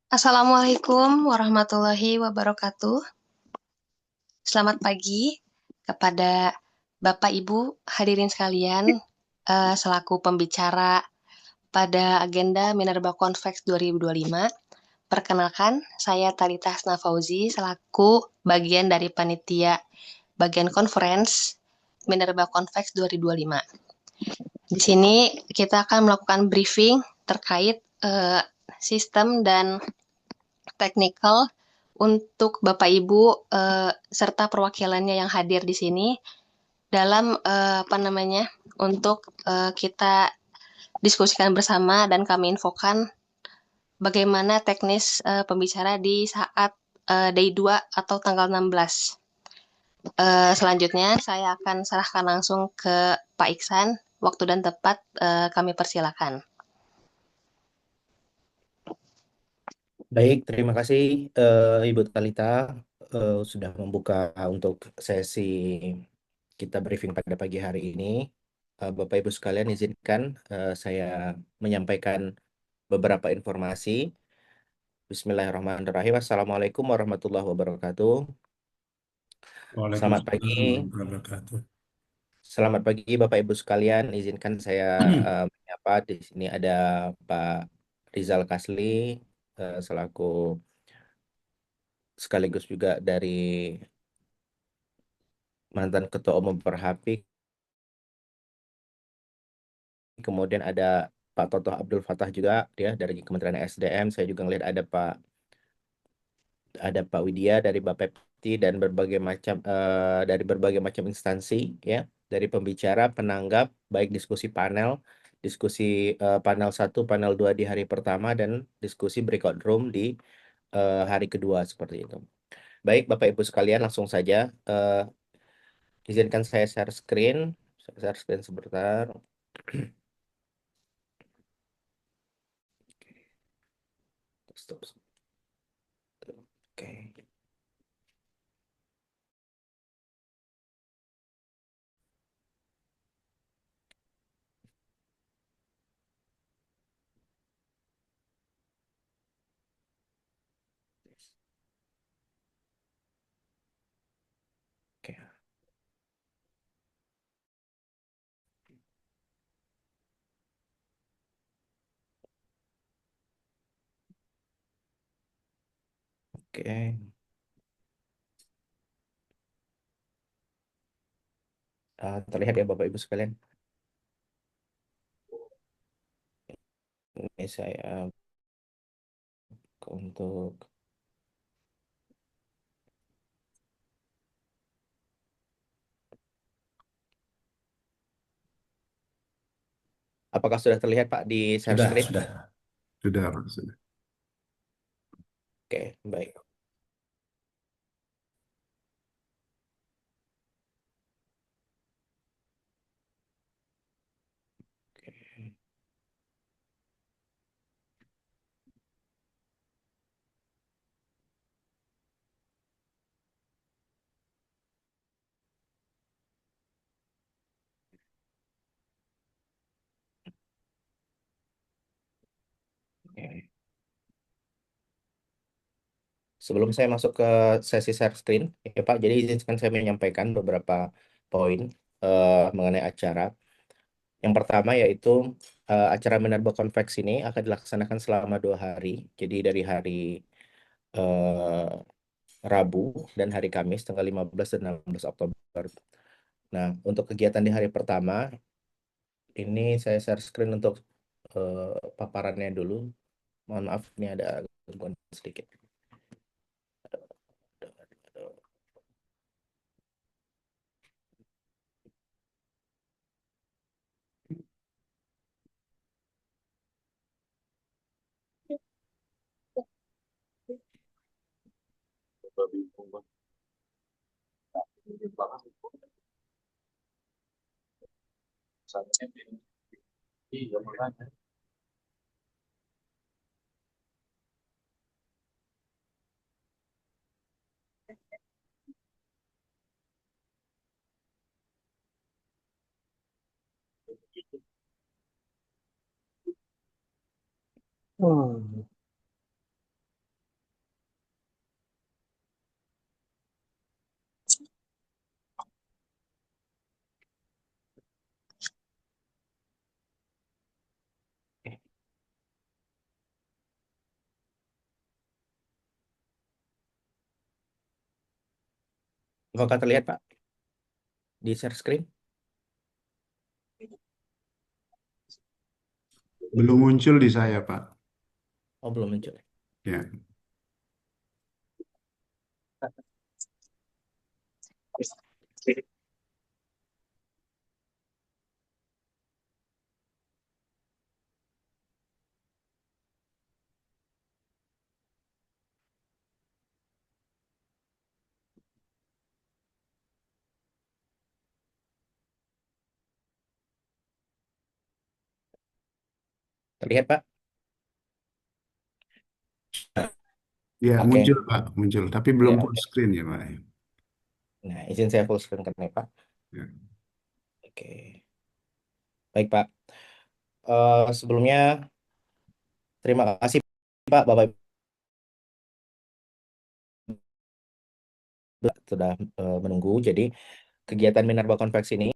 Assalamualaikum warahmatullahi wabarakatuh. Selamat pagi kepada Bapak Ibu hadirin sekalian, selaku pembicara pada agenda Minerba Convex 2025. Perkenalkan, saya Talita Hasna Fauzi selaku bagian dari panitia bagian conference Minerba Convex 2025. Di sini kita akan melakukan briefing terkait sistem dan technical untuk Bapak Ibu serta perwakilannya yang hadir di sini dalam untuk kita diskusikan bersama dan kami infokan bagaimana teknis pembicara di saat day 2 atau tanggal 16. Selanjutnya saya akan serahkan langsung ke Pak Iksan. Waktu dan tepat kami persilakan. Baik, terima kasih Ibu Talita sudah membuka untuk sesi kita briefing pada pagi hari ini. Bapak Ibu sekalian, izinkan saya menyampaikan beberapa informasi. Bismillahirrahmanirrahim. Assalamualaikum warahmatullahi wabarakatuh. Selamat pagi. Waalaikumsalam warahmatullahi wabarakatuh. Selamat pagi Bapak Ibu sekalian. Izinkan saya menyapa di sini ada Pak Rizal Kasli selaku sekaligus juga dari mantan Ketua Umum Perhapi. Kemudian ada Pak Toto Abdul Fattah juga dia dari Kementerian SDM. Saya juga melihat ada Pak Widya dari Bapepti dan dari berbagai macam instansi ya, dari pembicara, penanggap, baik diskusi panel, diskusi panel 1, panel 2 di hari pertama dan diskusi breakout room di hari kedua seperti itu. Baik Bapak Ibu sekalian, langsung saja izinkan saya share screen. Share screen sebentar. Stop. Oke. Oke. Oke. Terlihat ya Bapak Ibu sekalian. Ini saya untuk apakah sudah terlihat Pak di share Sudah, screen? sudah, Pak, sudah. Oke, baik. Oke. Oke. Sebelum saya masuk ke sesi share screen, ya Pak, jadi izinkan saya menyampaikan beberapa poin mengenai acara. Yang pertama yaitu acara Minerba Convex ini akan dilaksanakan selama 2 hari. Jadi dari hari eh, Rabu dan hari Kamis tanggal 15 dan 16 Oktober. Nah, untuk kegiatan di hari pertama, ini saya share screen untuk paparannya dulu. Mohon maaf, ini ada gangguan sedikit. Apakah terlihat, Pak, di share screen? Belum muncul di saya, Pak. Oh, belum muncul. Ya, Terlihat, Pak? ya Oke. muncul, Pak, muncul. Tapi belum Ya, full oke. screen ya, Pak. Nah, izin saya full screen kan ya, Pak. Ya. Oke. Baik, Pak. Sebelumnya, terima kasih, Pak, Bapak Ibu sudah menunggu. Jadi, kegiatan Minerba Convex ini,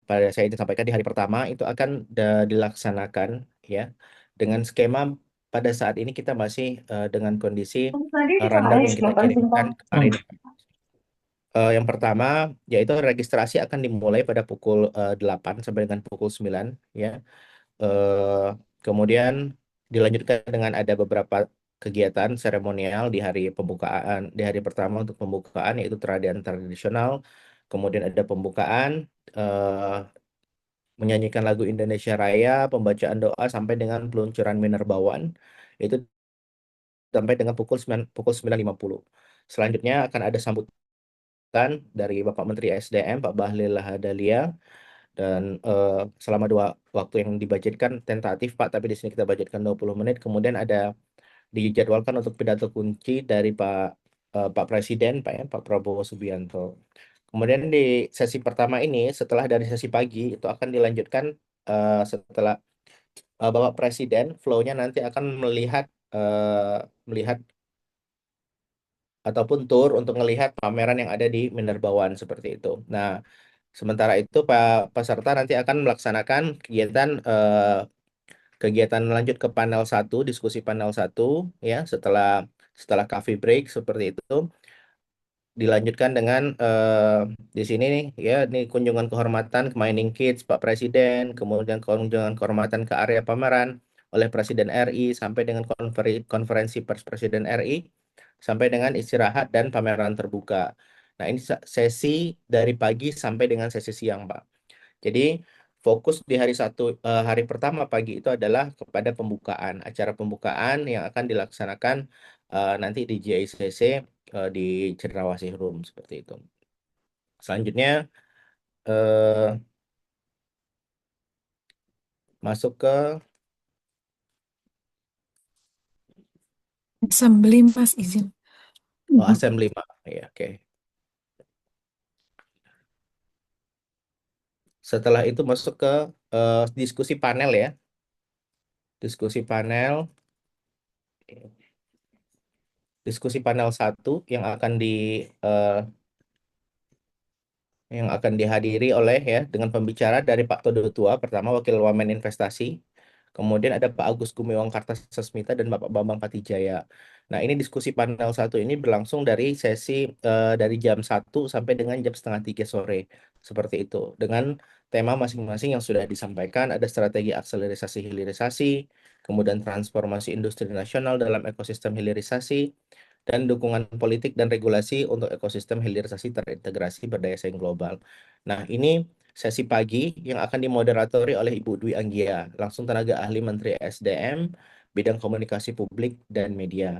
pada saya disampaikan di hari pertama, itu akan dilaksanakan ya dengan skema pada saat ini kita masih dengan kondisi rundown yang kita kirimkan kemarin. Yang pertama, yaitu registrasi akan dimulai pada pukul 8 sampai dengan pukul 9 ya. Eh, Kemudian dilanjutkan dengan ada beberapa kegiatan seremonial di hari pembukaan, di hari pertama untuk pembukaan yaitu tarian tradisional. Kemudian ada pembukaan eh, menyanyikan lagu Indonesia Raya, pembacaan doa sampai dengan peluncuran Minerbawan itu sampai dengan pukul 9.50. Selanjutnya akan ada sambutan dari Bapak Menteri SDM Pak Bahlil Lahadalia dan selama 2 waktu yang dibudgetkan tentatif Pak, tapi di sini kita budgetkan 20 menit. Kemudian ada dijadwalkan untuk pidato kunci dari Pak Presiden Pak ya, Pak Prabowo Subianto. Kemudian di sesi pertama ini setelah dari sesi pagi itu akan dilanjutkan setelah Bapak Presiden flow-nya nanti akan melihat ataupun tour untuk melihat pameran yang ada di Minerbawan seperti itu. Nah, sementara itu Pak peserta nanti akan melaksanakan kegiatan lanjut ke panel satu, diskusi panel satu ya setelah setelah coffee break seperti itu dilanjutkan dengan di sini nih ya ini kunjungan kehormatan ke Mining Kids Pak Presiden, kemudian kunjungan kehormatan ke area pameran oleh Presiden RI sampai dengan konferensi pers Presiden RI sampai dengan istirahat dan pameran terbuka. Nah, ini sesi dari pagi sampai dengan sesi siang, Pak. Jadi fokus di hari pertama pagi itu adalah kepada pembukaan, acara pembukaan yang akan dilaksanakan nanti di JICC di Cendrawasih Room seperti itu. Selanjutnya eh, masuk ke Assembly Mas izin. assembly, Pak. Ya, oke. Setelah itu masuk ke diskusi panel ya. Diskusi panel, diskusi panel satu eh, yang akan dihadiri oleh ya dengan pembicara dari Pak Todo Tua, pertama Wakil Wamen Investasi, kemudian ada Pak Agus Gumiwang Kartasasmita dan Bapak Bambang Patijaya. Nah, ini diskusi panel satu ini berlangsung dari sesi dari jam 1 sampai dengan jam setengah 3 sore seperti itu dengan tema masing-masing yang sudah disampaikan, ada strategi akselerasi hilirisasi, kemudian transformasi industri nasional dalam ekosistem hilirisasi, dan dukungan politik dan regulasi untuk ekosistem hilirisasi terintegrasi berdaya saing global. Nah, ini sesi pagi yang akan dimoderatori oleh Ibu Dwi Anggia, langsung tenaga ahli Menteri SDM, bidang komunikasi publik dan media.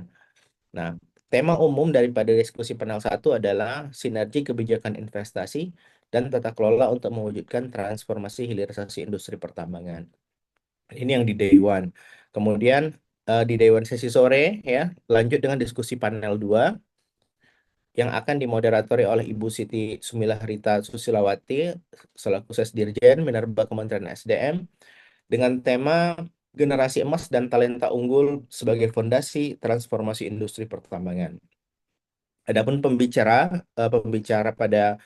Nah, tema umum daripada diskusi panel satu adalah sinergi kebijakan investasi dan tata kelola untuk mewujudkan transformasi hilirisasi industri pertambangan. Ini yang di day one. Kemudian di day one sesi sore ya, lanjut dengan diskusi panel 2 yang akan dimoderatori oleh Ibu Siti Sumilah Rita Susilawati selaku Sesdirjen Minerba Kementerian SDM dengan tema Generasi Emas dan Talenta Unggul sebagai Fondasi Transformasi Industri Pertambangan. Adapun pembicara pada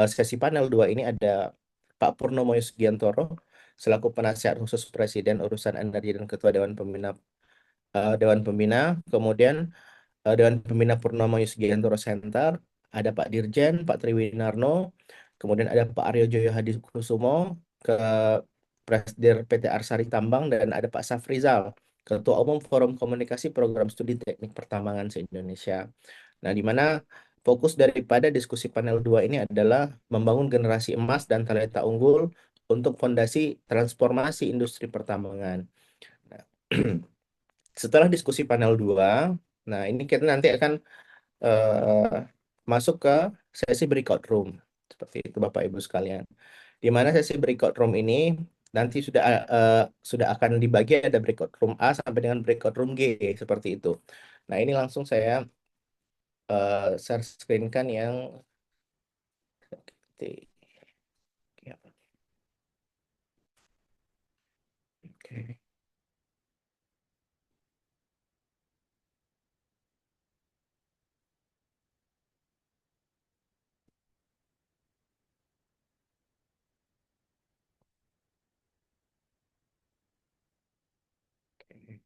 sesi panel 2 ini ada Pak Purnomo Sugiantoro selaku penasihat khusus Presiden urusan energi dan Ketua Dewan Pembina, kemudian Dewan Pembina Purnomo Sugiantoro Center ada Pak Dirjen, Pak Triwinarno, kemudian ada Pak Aryo Joyo Hadikusumo, ke Presdir PT Arsari Tambang, dan ada Pak Safrizal, Ketua Umum Forum Komunikasi Program Studi Teknik Pertambangan se-Indonesia. Nah, di mana fokus daripada diskusi panel 2 ini adalah membangun generasi emas dan talenta unggul untuk fondasi transformasi industri pertambangan. Nah, setelah diskusi panel 2, nah ini kita nanti akan eh, masuk ke sesi breakout room. Seperti itu Bapak Ibu sekalian. Di mana sesi breakout room ini nanti sudah akan dibagi, ada breakout room A sampai dengan breakout room G seperti itu. Nah, ini langsung saya share screen-kan yang ya, oke. Oke.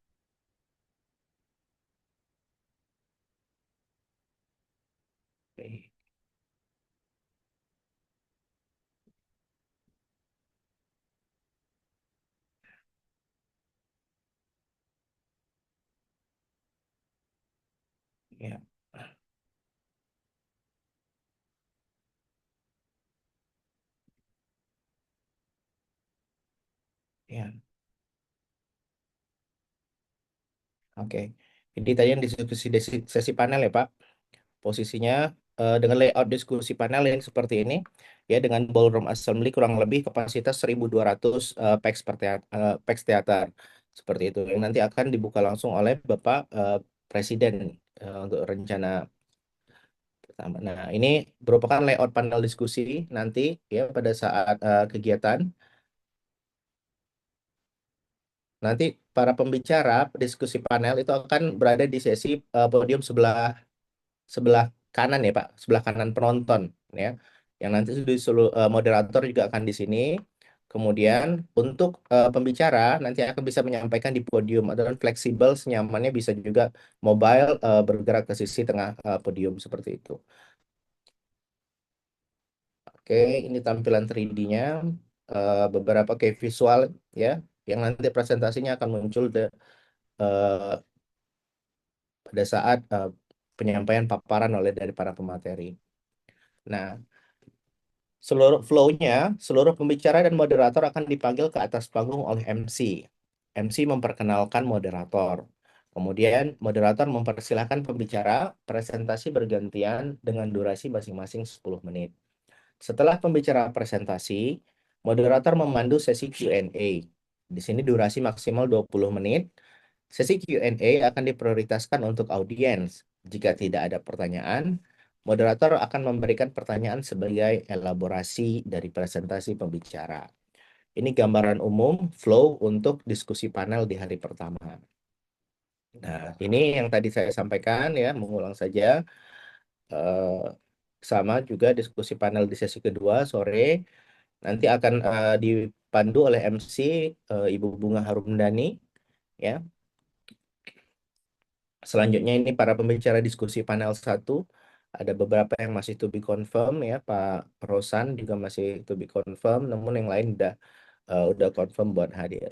Oke. Ya, ya, oke. Jadi tadi yang diskusi sesi panel ya Pak. Posisinya dengan layout diskusi panel yang seperti ini, ya, dengan ballroom assembly kurang lebih kapasitas 1.200 pax teater seperti itu, yang nanti akan dibuka langsung oleh Bapak Presiden untuk rencana pertama. Nah, ini merupakan layout panel diskusi nanti, ya, pada saat kegiatan. Nanti para pembicara diskusi panel itu akan berada di sesi podium sebelah sebelah kanan ya Pak, sebelah kanan penonton, ya. Yang nanti moderator juga akan di sini. Kemudian untuk pembicara nanti akan bisa menyampaikan di podium, atau fleksibel senyamannya, bisa juga mobile bergerak ke sisi tengah podium seperti itu. Oke, ini tampilan 3D-nya, beberapa kayak visual, ya, yang nanti presentasinya akan muncul eh, pada saat penyampaian paparan oleh dari para pemateri. Nah, seluruh pembicara dan moderator akan dipanggil ke atas panggung oleh MC. MC memperkenalkan moderator. Kemudian moderator mempersilahkan pembicara presentasi bergantian dengan durasi masing-masing 10 menit. Setelah pembicara presentasi, moderator memandu sesi Q&A. Di sini durasi maksimal 20 menit. Sesi Q&A akan diprioritaskan untuk audiens. Jika tidak ada pertanyaan, moderator akan memberikan pertanyaan sebagai elaborasi dari presentasi pembicara. Ini gambaran umum flow untuk diskusi panel di hari pertama. Nah, ini yang tadi saya sampaikan, ya, mengulang saja. Eh, Sama juga diskusi panel di sesi kedua sore nanti akan dipandu oleh MC Ibu Bunga Harumdani, ya. Selanjutnya ini para pembicara diskusi panel satu, ada beberapa yang masih to be confirm, ya, Pak Rosan juga masih to be confirm, namun yang lain udah confirm buat hadir.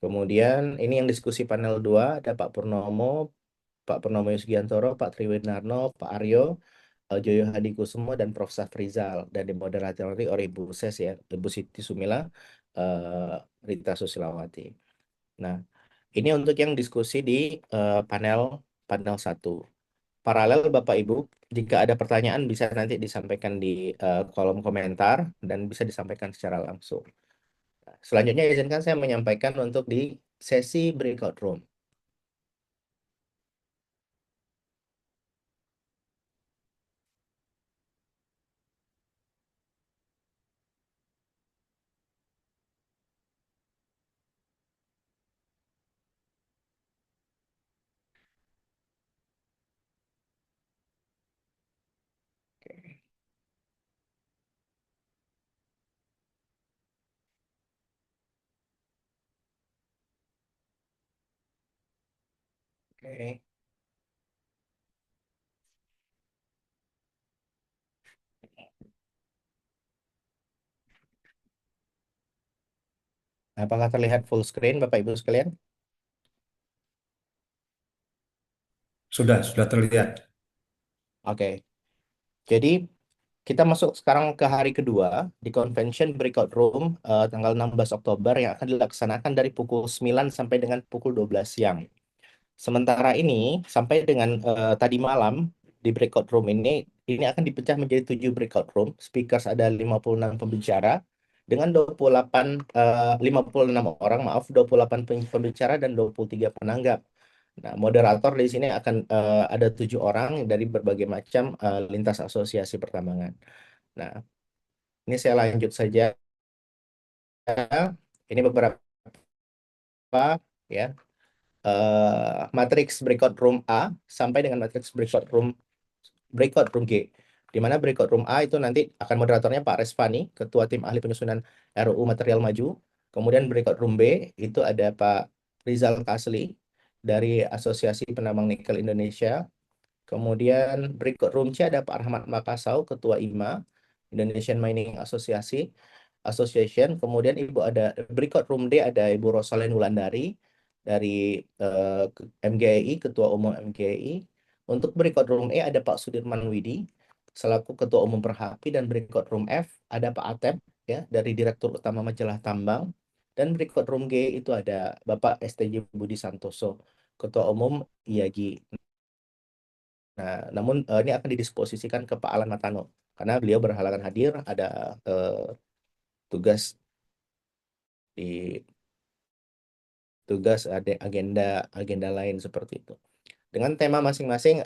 Kemudian ini yang diskusi panel 2, ada Pak Purnomo Yusgiantoro, Pak Triwinarno, Pak Aryo, Joyo Hadikusumo, dan Prof. Safrizal, dan dimoderatori oleh Ibu Ses, ya, Ibu Siti Sumila, Rita Susilawati. Nah, ini untuk yang diskusi di panel panel 1. Paralel Bapak Ibu, jika ada pertanyaan bisa nanti disampaikan di kolom komentar dan bisa disampaikan secara langsung. Selanjutnya izinkan saya menyampaikan untuk di sesi breakout room. Oke. Oke. Apakah terlihat full screen, Bapak Ibu sekalian? Sudah terlihat. Oke. Jadi kita masuk sekarang ke hari kedua di Convention Breakout Room tanggal 16 Oktober yang akan dilaksanakan dari pukul 9 sampai dengan pukul 12 siang. Sementara ini, sampai dengan tadi malam di breakout room ini akan dipecah menjadi 7 breakout room. Speakers ada 56 pembicara dengan 56 orang, maaf, 28 pembicara dan 23 penanggap. Nah, moderator di sini akan ada 7 orang dari berbagai macam lintas asosiasi pertambangan. Nah, ini saya lanjut saja. Ini beberapa ya matriks breakout room A sampai dengan matriks breakout room G. Di mana breakout room A itu nanti akan moderatornya Pak Resvani, Ketua Tim Ahli Penyusunan RUU Material Maju. Kemudian breakout room B itu ada Pak Rizal Kasli dari Asosiasi Penambang Nikel Indonesia. Kemudian berikut room C ada Pak Rahmat Makasau, Ketua IMA, Indonesian Mining Association. Kemudian berikut room D ada Ibu Rosalén Wulandari dari MGI, Ketua Umum MGI. Untuk berikut room E ada Pak Sudirman Widi, selaku Ketua Umum Perhapi, dan berikut room F ada Pak Atep ya dari Direktur Utama Majalah Tambang. Dan berikut room G itu ada Bapak STJ Budi Santoso, Ketua Umum IAGI. Nah, namun ini akan didisposisikan ke Pak Alan Matano karena beliau berhalangan hadir, ada tugas di ada agenda lain seperti itu. Dengan tema masing-masing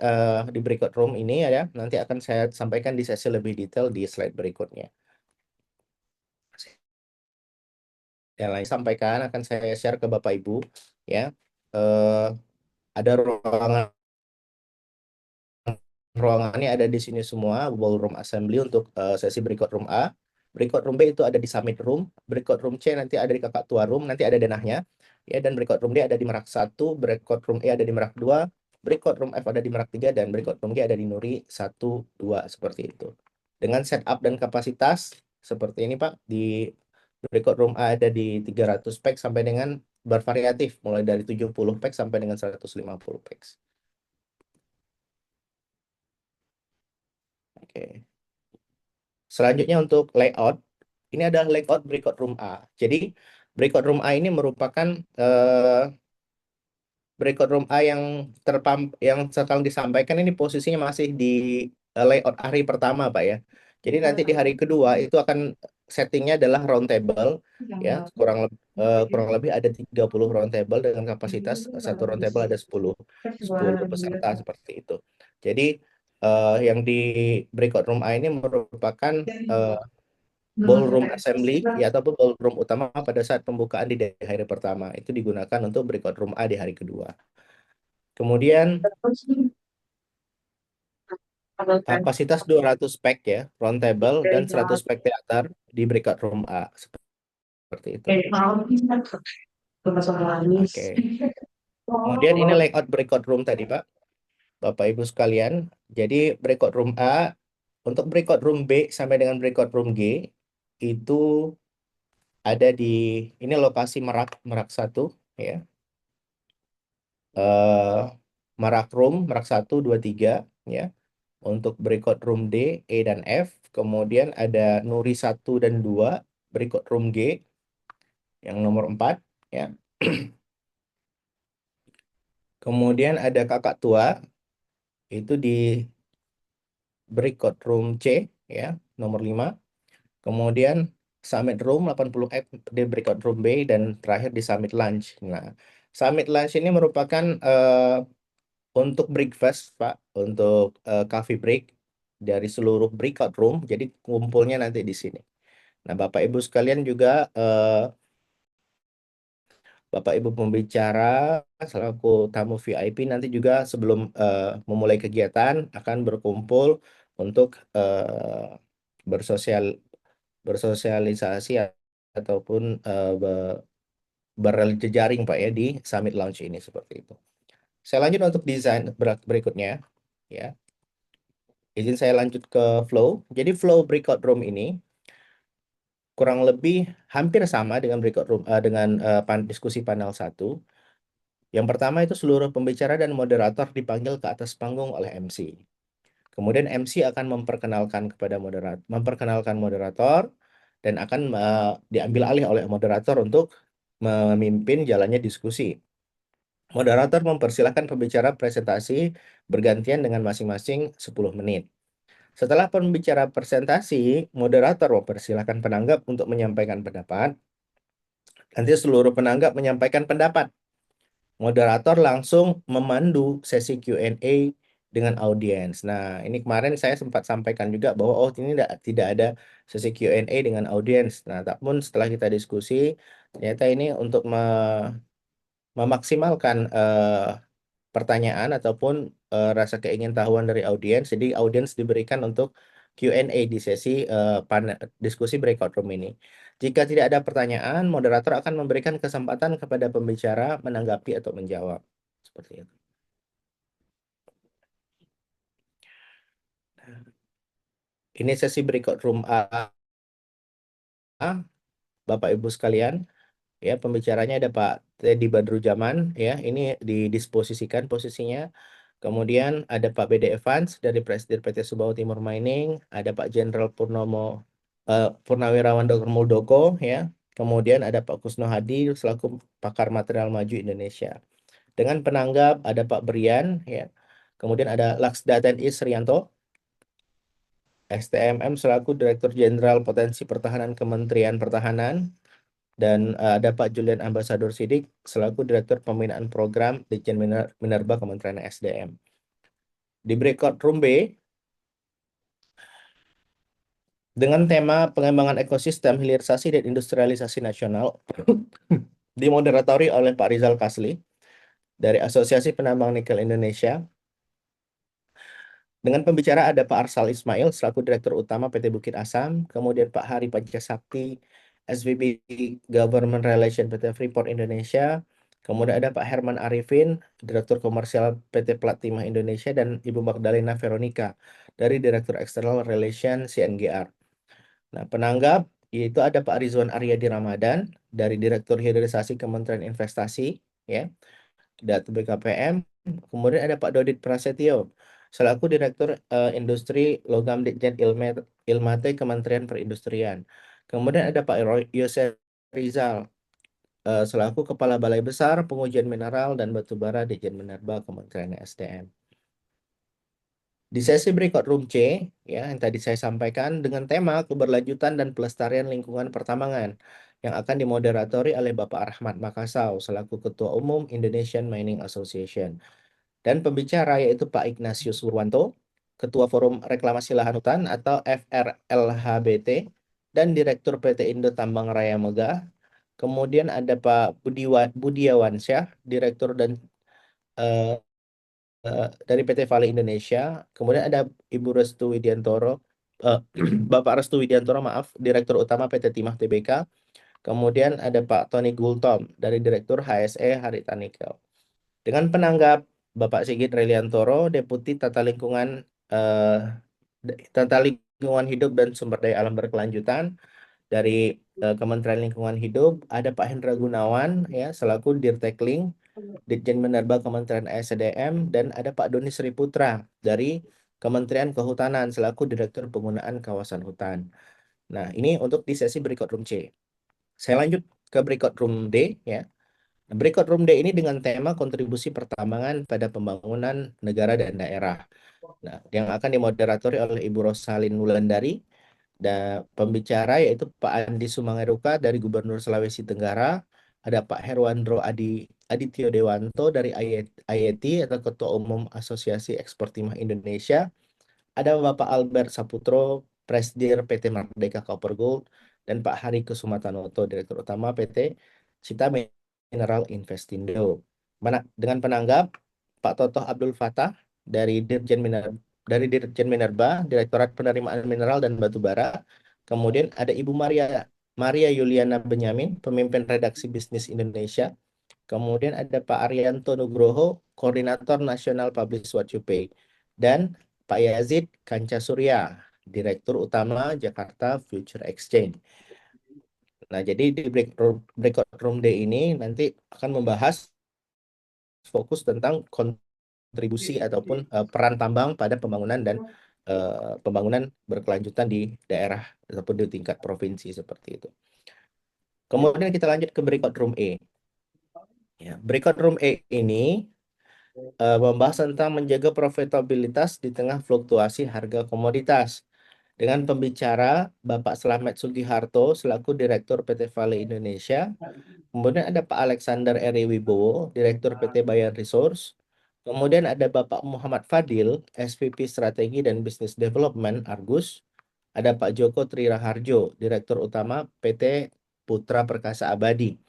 di berikut room ini ya, nanti akan saya sampaikan di sesi lebih detail di slide berikutnya. Yang lain sampaikan akan saya share ke Bapak Ibu ya. Ada ruangannya ada di sini semua, ballroom assembly untuk sesi breakout room A. Breakout room B itu ada di summit room. Breakout room C nanti ada di kakak tua room, nanti ada denahnya. Ya, dan breakout room D ada di Merak 1, breakout room E ada di Merak 2, breakout room F ada di Merak 3, dan breakout room G ada di Nuri 1, 2, seperti itu. Dengan setup dan kapasitas seperti ini Pak, di breakout room A ada di 300 pack sampai dengan bervariatif, mulai dari 70 pack sampai dengan 150 pack. Oke. Selanjutnya untuk layout, ini adalah layout breakout room A. Jadi breakout room A ini merupakan breakout room A yang sekarang disampaikan ini posisinya masih di layout hari pertama, Pak ya. Jadi nanti di hari kedua itu akan settingnya adalah round table ya, kurang lebih ada 30 round table dengan kapasitas satu round table ada 10 peserta seperti itu. Jadi yang di breakout room A ini merupakan ballroom assembly ya, ataupun ballroom utama pada saat pembukaan di hari pertama. Itu digunakan untuk breakout room A di hari kedua. Kemudian kapasitas 200 pack ya, round table, dan 100 pack teater di breakout room A. Seperti itu. Oke. Kemudian ini layout breakout room tadi, Pak. Bapak Ibu sekalian. Jadi breakout room A, untuk breakout room B sampai dengan breakout room G, itu ada di, ini lokasi Merak 1 ya. Merak Room, Merak 1, 2, 3 ya. Untuk breakout room D, E, dan F. Kemudian ada Nuri 1 dan 2, breakout room G yang nomor 4 ya. Kemudian ada kakak tua itu di breakout room C ya, nomor 5. Kemudian Summit Room 80F di breakout room B, dan terakhir di Summit Lunch. Nah, Summit Lunch ini merupakan untuk breakfast, Pak, untuk coffee break dari seluruh breakout room. Jadi kumpulnya nanti di sini. Nah, Bapak Ibu sekalian juga Bapak Ibu pembicara selaku tamu VIP nanti juga sebelum memulai kegiatan akan berkumpul untuk bersosial bersosialisasi ataupun berjejaring Pak ya di Summit Lounge ini seperti itu. Saya lanjut untuk desain berikutnya ya. Izin saya lanjut ke flow. Jadi flow breakout room ini kurang lebih hampir sama dengan diskusi panel 1. Yang pertama itu seluruh pembicara dan moderator dipanggil ke atas panggung oleh MC. Kemudian MC akan memperkenalkan moderator dan akan diambil alih oleh moderator untuk memimpin jalannya diskusi. Moderator mempersilahkan pembicara presentasi bergantian dengan masing-masing 10 menit. Setelah pembicara presentasi, moderator mempersilahkan penanggap untuk menyampaikan pendapat. Nanti seluruh penanggap menyampaikan pendapat. Moderator langsung memandu sesi Q&A dengan audiens. Nah, ini kemarin saya sempat sampaikan juga bahwa ini tidak ada sesi Q&A dengan audiens. Nah, namun setelah kita diskusi, ternyata ini untuk memaksimalkan pertanyaan ataupun rasa keingintahuan dari audiens. Jadi audiens diberikan untuk Q&A di sesi diskusi breakout room ini. Jika tidak ada pertanyaan, moderator akan memberikan kesempatan kepada pembicara menanggapi atau menjawab. Seperti itu. Ini sesi breakout room A, Bapak Ibu sekalian. Ya, pembicaranya ada Pak Teddy Badrujaman, ya, ini didisposisikan posisinya. Kemudian ada Pak BD Evans dari Presidir PT Subawa Timur Mining, ada Pak Jenderal Purnawirawan Dr. Muldoko, ya. Kemudian ada Pak Kusno Hadi selaku pakar material maju Indonesia. Dengan penanggap ada Pak Brian, ya. Kemudian ada Laksdaten Isrianto, STMM selaku Direktur Jenderal Potensi Pertahanan Kementerian Pertahanan. Dan ada Pak Julian Ambasador Sidik selaku Direktur Pembinaan Program Ditjen Minerba Kementerian SDM. Di breakout room B, dengan tema pengembangan ekosistem, hilirisasi, dan industrialisasi nasional, dimoderatori oleh Pak Rizal Kasli dari Asosiasi Penambang Nikel Indonesia. Dengan pembicara ada Pak Arsal Ismail selaku Direktur Utama PT Bukit Asam, kemudian Pak Hari Pancasakti, SVP Government Relation PT Freeport Indonesia, kemudian ada Pak Herman Arifin, Direktur Komersial PT Plat Timah Indonesia, dan Ibu Magdalena Veronica dari Direktur External Relation CNGR. Nah, penanggap yaitu ada Pak Rizwan Aryadi Ramadan dari Direktur Hilirisasi Kementerian Investasi, ya, Data BKPM. Kemudian ada Pak Dodit Prasetyo selaku Direktur Industri Logam Ditjen Ilmate Kementerian Perindustrian. Kemudian ada Pak Yosef Rizal selaku Kepala Balai Besar Pengujian Mineral dan Batubara Ditjen Minerba Kementerian SDM. Di sesi breakout room C, ya, yang tadi saya sampaikan dengan tema keberlanjutan dan pelestarian lingkungan pertambangan yang akan dimoderatori oleh Bapak Rahmat Makassau selaku Ketua Umum Indonesian Mining Association. Dan pembicara yaitu Pak Ignatius Wurwanto, Ketua Forum Reklamasi Lahan Hutan atau FRLHBT, dan Direktur PT Indo Tambang Raya Megah. Kemudian ada Pak Budiawan Syah, Direktur dan dari PT Vale Indonesia. Kemudian ada Ibu Restu Widiantoro, Bapak Restu Widiantoro, maaf, Direktur Utama PT Timah Tbk. Kemudian ada Pak Tony Gultom dari Direktur HSE Harita Nikel. Dengan penanggap Bapak Sigit Reliantoro, Deputi Tata Lingkungan Hidup dan Sumber Daya Alam Berkelanjutan dari Kementerian Lingkungan Hidup, ada Pak Hendra Gunawan, ya, selaku Dirtekling Ditjen Minerba Kementerian SDM, dan ada Pak Doni Sri Putra dari Kementerian Kehutanan selaku Direktur Penggunaan Kawasan Hutan. Nah, ini untuk di sesi breakout room C. Saya lanjut ke breakout room D, ya. Breakout room D ini dengan tema kontribusi pertambangan pada pembangunan negara dan daerah. Nah, yang akan dimoderatori oleh Ibu Rosalin Wulandari, dan pembicara yaitu Pak Andi Sumangeruka dari Gubernur Sulawesi Tenggara, ada Pak Herwandro Adityo Dewanto dari IET atau Ketua Umum Asosiasi Ekspor Timah Indonesia, ada Bapak Albert Saputro, Presidir PT Merdeka Copper Gold, dan Pak Hari Kusumatanoto, Direktur Utama PT Cita Mineral Investindo. Dengan penanggap Pak Totoh Abdul Fatah dari Dirjen Minerba, Direktorat Penerimaan Mineral dan Batubara. Kemudian ada Ibu Maria Yuliana Benyamin, pemimpin redaksi Bisnis Indonesia. Kemudian ada Pak Arianto Nugroho, Koordinator Nasional Publish What You Pay. Dan Pak Yazid Kanca Surya, Direktur Utama Jakarta Future Exchange. Nah, jadi di breakout room D ini nanti akan membahas fokus tentang kontribusi ataupun peran tambang pada pembangunan dan pembangunan berkelanjutan di daerah ataupun di tingkat provinsi seperti itu. Kemudian kita lanjut ke breakout room E. Ya, breakout room E ini membahas tentang menjaga profitabilitas di tengah fluktuasi harga komoditas. Dengan pembicara Bapak Slamet Sugiharto selaku Direktur PT Vale Indonesia. Kemudian ada Pak Alexander Eri Wibowo, Direktur PT Bayan Resource. Kemudian ada Bapak Muhammad Fadil, SVP Strategi dan Business Development Argus. Ada Pak Joko Triraharjo, Direktur Utama PT Putra Perkasa Abadi.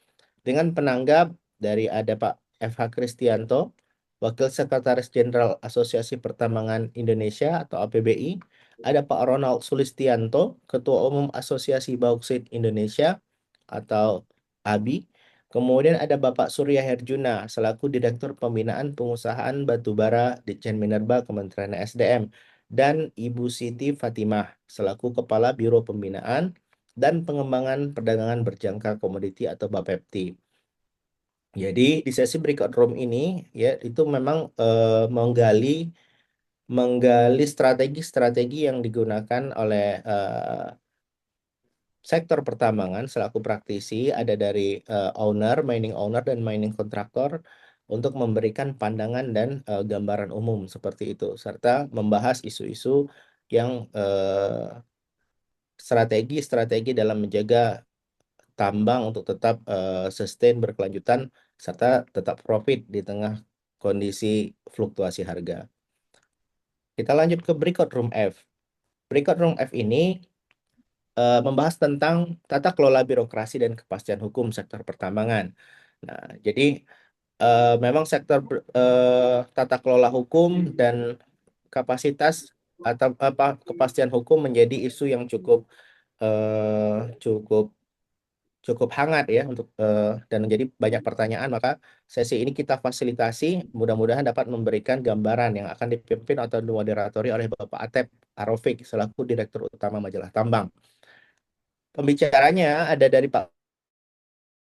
Dengan penanggap dari ada Pak FH Kristianto, Wakil Sekretaris Jenderal Asosiasi Pertambangan Indonesia atau APBI. Ada Pak Ronald Sulistianto, Ketua Umum Asosiasi Bauksit Indonesia atau ABI. Kemudian ada Bapak Surya Herjuna selaku Direktur Pembinaan Pengusahaan Batubara Ditjen Minerba Kementerian SDM dan Ibu Siti Fatimah selaku Kepala Biro Pembinaan dan Pengembangan Perdagangan Berjangka Komoditi atau Bapepti. Jadi di sesi breakout room ini ya itu memang menggali strategi-strategi yang digunakan oleh sektor pertambangan selaku praktisi, ada dari mining owner dan mining kontraktor untuk memberikan pandangan dan gambaran umum seperti itu, serta membahas isu-isu yang strategi-strategi dalam menjaga tambang untuk tetap sustain berkelanjutan serta tetap profit di tengah kondisi fluktuasi harga. Kita lanjut ke breakout room F. Breakout room F ini membahas tentang tata kelola birokrasi dan kepastian hukum sektor pertambangan. Nah, jadi memang sektor tata kelola hukum dan kapasitas atau apa kepastian hukum menjadi isu yang cukup cukup cukup hangat ya untuk dan menjadi banyak pertanyaan, maka sesi ini kita fasilitasi mudah-mudahan dapat memberikan gambaran yang akan dipimpin atau dimoderatori oleh Bapak Atep Arofik selaku Direktur Utama Majalah Tambang. Pembicaranya ada dari Pak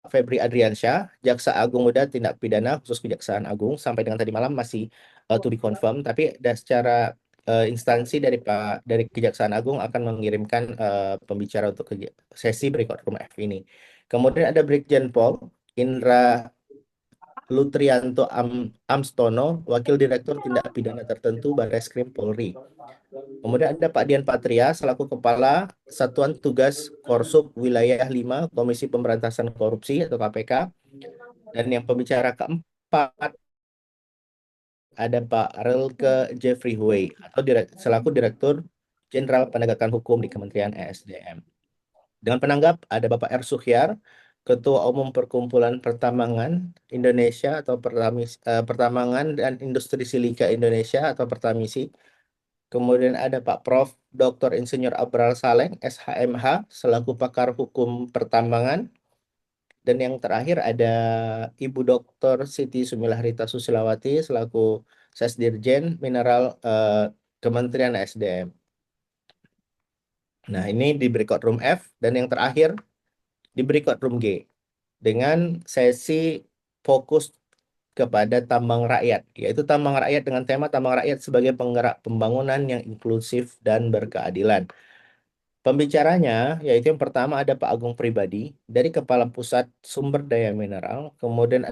Febri Adriansyah, Jaksa Agung Muda Tindak Pidana khusus Kejaksaan Agung, sampai dengan tadi malam masih to be confirm, tapi secara instansi dari Kejaksaan Agung akan mengirimkan pembicara untuk sesi breakout room F ini. Kemudian ada Brigjen Pol Indra Lutrianto Amstono, Wakil Direktur Tindak Pidana Tertentu Barreskrim Polri. Kemudian ada Pak Dian Patria selaku Kepala Satuan Tugas Korsub Wilayah 5 Komisi Pemberantasan Korupsi atau KPK. Dan yang pembicara keempat ada Pak Relke Jeffrey Hui atau selaku Direktur Jenderal Penegakan Hukum di Kementerian ESDM. Dengan penanggap ada Bapak R. Suhyar, Ketua Umum Perkumpulan Pertambangan Indonesia atau Pertambangan dan Industri Silika Indonesia atau Pertamisi. Kemudian ada Pak Prof. Dr. Insinyur Abral Saleh, SHMH, selaku pakar hukum pertambangan. Dan yang terakhir ada Ibu Dr. Siti Sumilah Rita Susilawati, selaku Sesdirjen Mineral Kementerian SDM. Nah, ini di breakout room F. Dan yang terakhir di breakout room G. Dengan sesi fokus kepada tambang rakyat, yaitu tambang rakyat dengan tema tambang rakyat sebagai penggerak pembangunan yang inklusif dan berkeadilan. Pembicaranya yaitu yang pertama ada Pak Agung Pribadi dari Kepala Pusat Sumber Daya Mineral, kemudian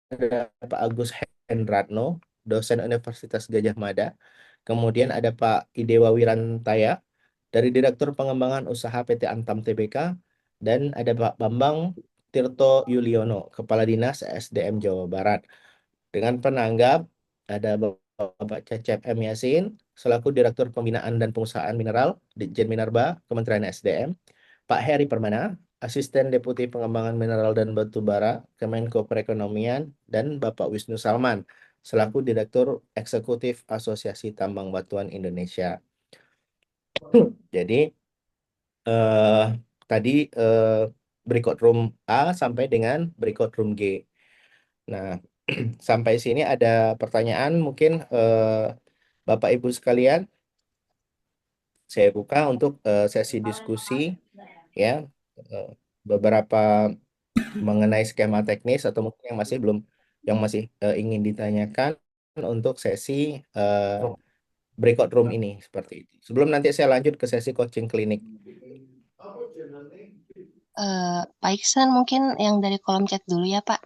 ada Pak Agus Hendratno, dosen Universitas Gajah Mada, kemudian ada Pak Idewa Wirantaya dari Direktur Pengembangan Usaha PT Antam Tbk, dan ada Pak Bambang Tirto Yuliono, Kepala Dinas SDM Jawa Barat. Dengan penanggap ada Bapak Cecep M. Yasin, selaku Direktur Pembinaan dan Pengusahaan Mineral, Ditjen Minerba, Kementerian SDM, Pak Heri Permana, Asisten Deputi Pengembangan Mineral dan Batu Bara, Kemenko Perekonomian, dan Bapak Wisnu Salman, selaku Direktur Eksekutif Asosiasi Tambang Batuan Indonesia. Jadi, eh, tadi breakout room A sampai dengan breakout room G. Nah, sampai sini ada pertanyaan mungkin Bapak Ibu sekalian, saya buka untuk sesi diskusi ya. Eh, beberapa mengenai skema teknis atau mungkin yang masih ingin ditanyakan untuk sesi breakout room ini seperti itu. Sebelum nanti saya lanjut ke sesi coaching klinik. Pak Iksan mungkin yang dari kolom chat dulu ya Pak.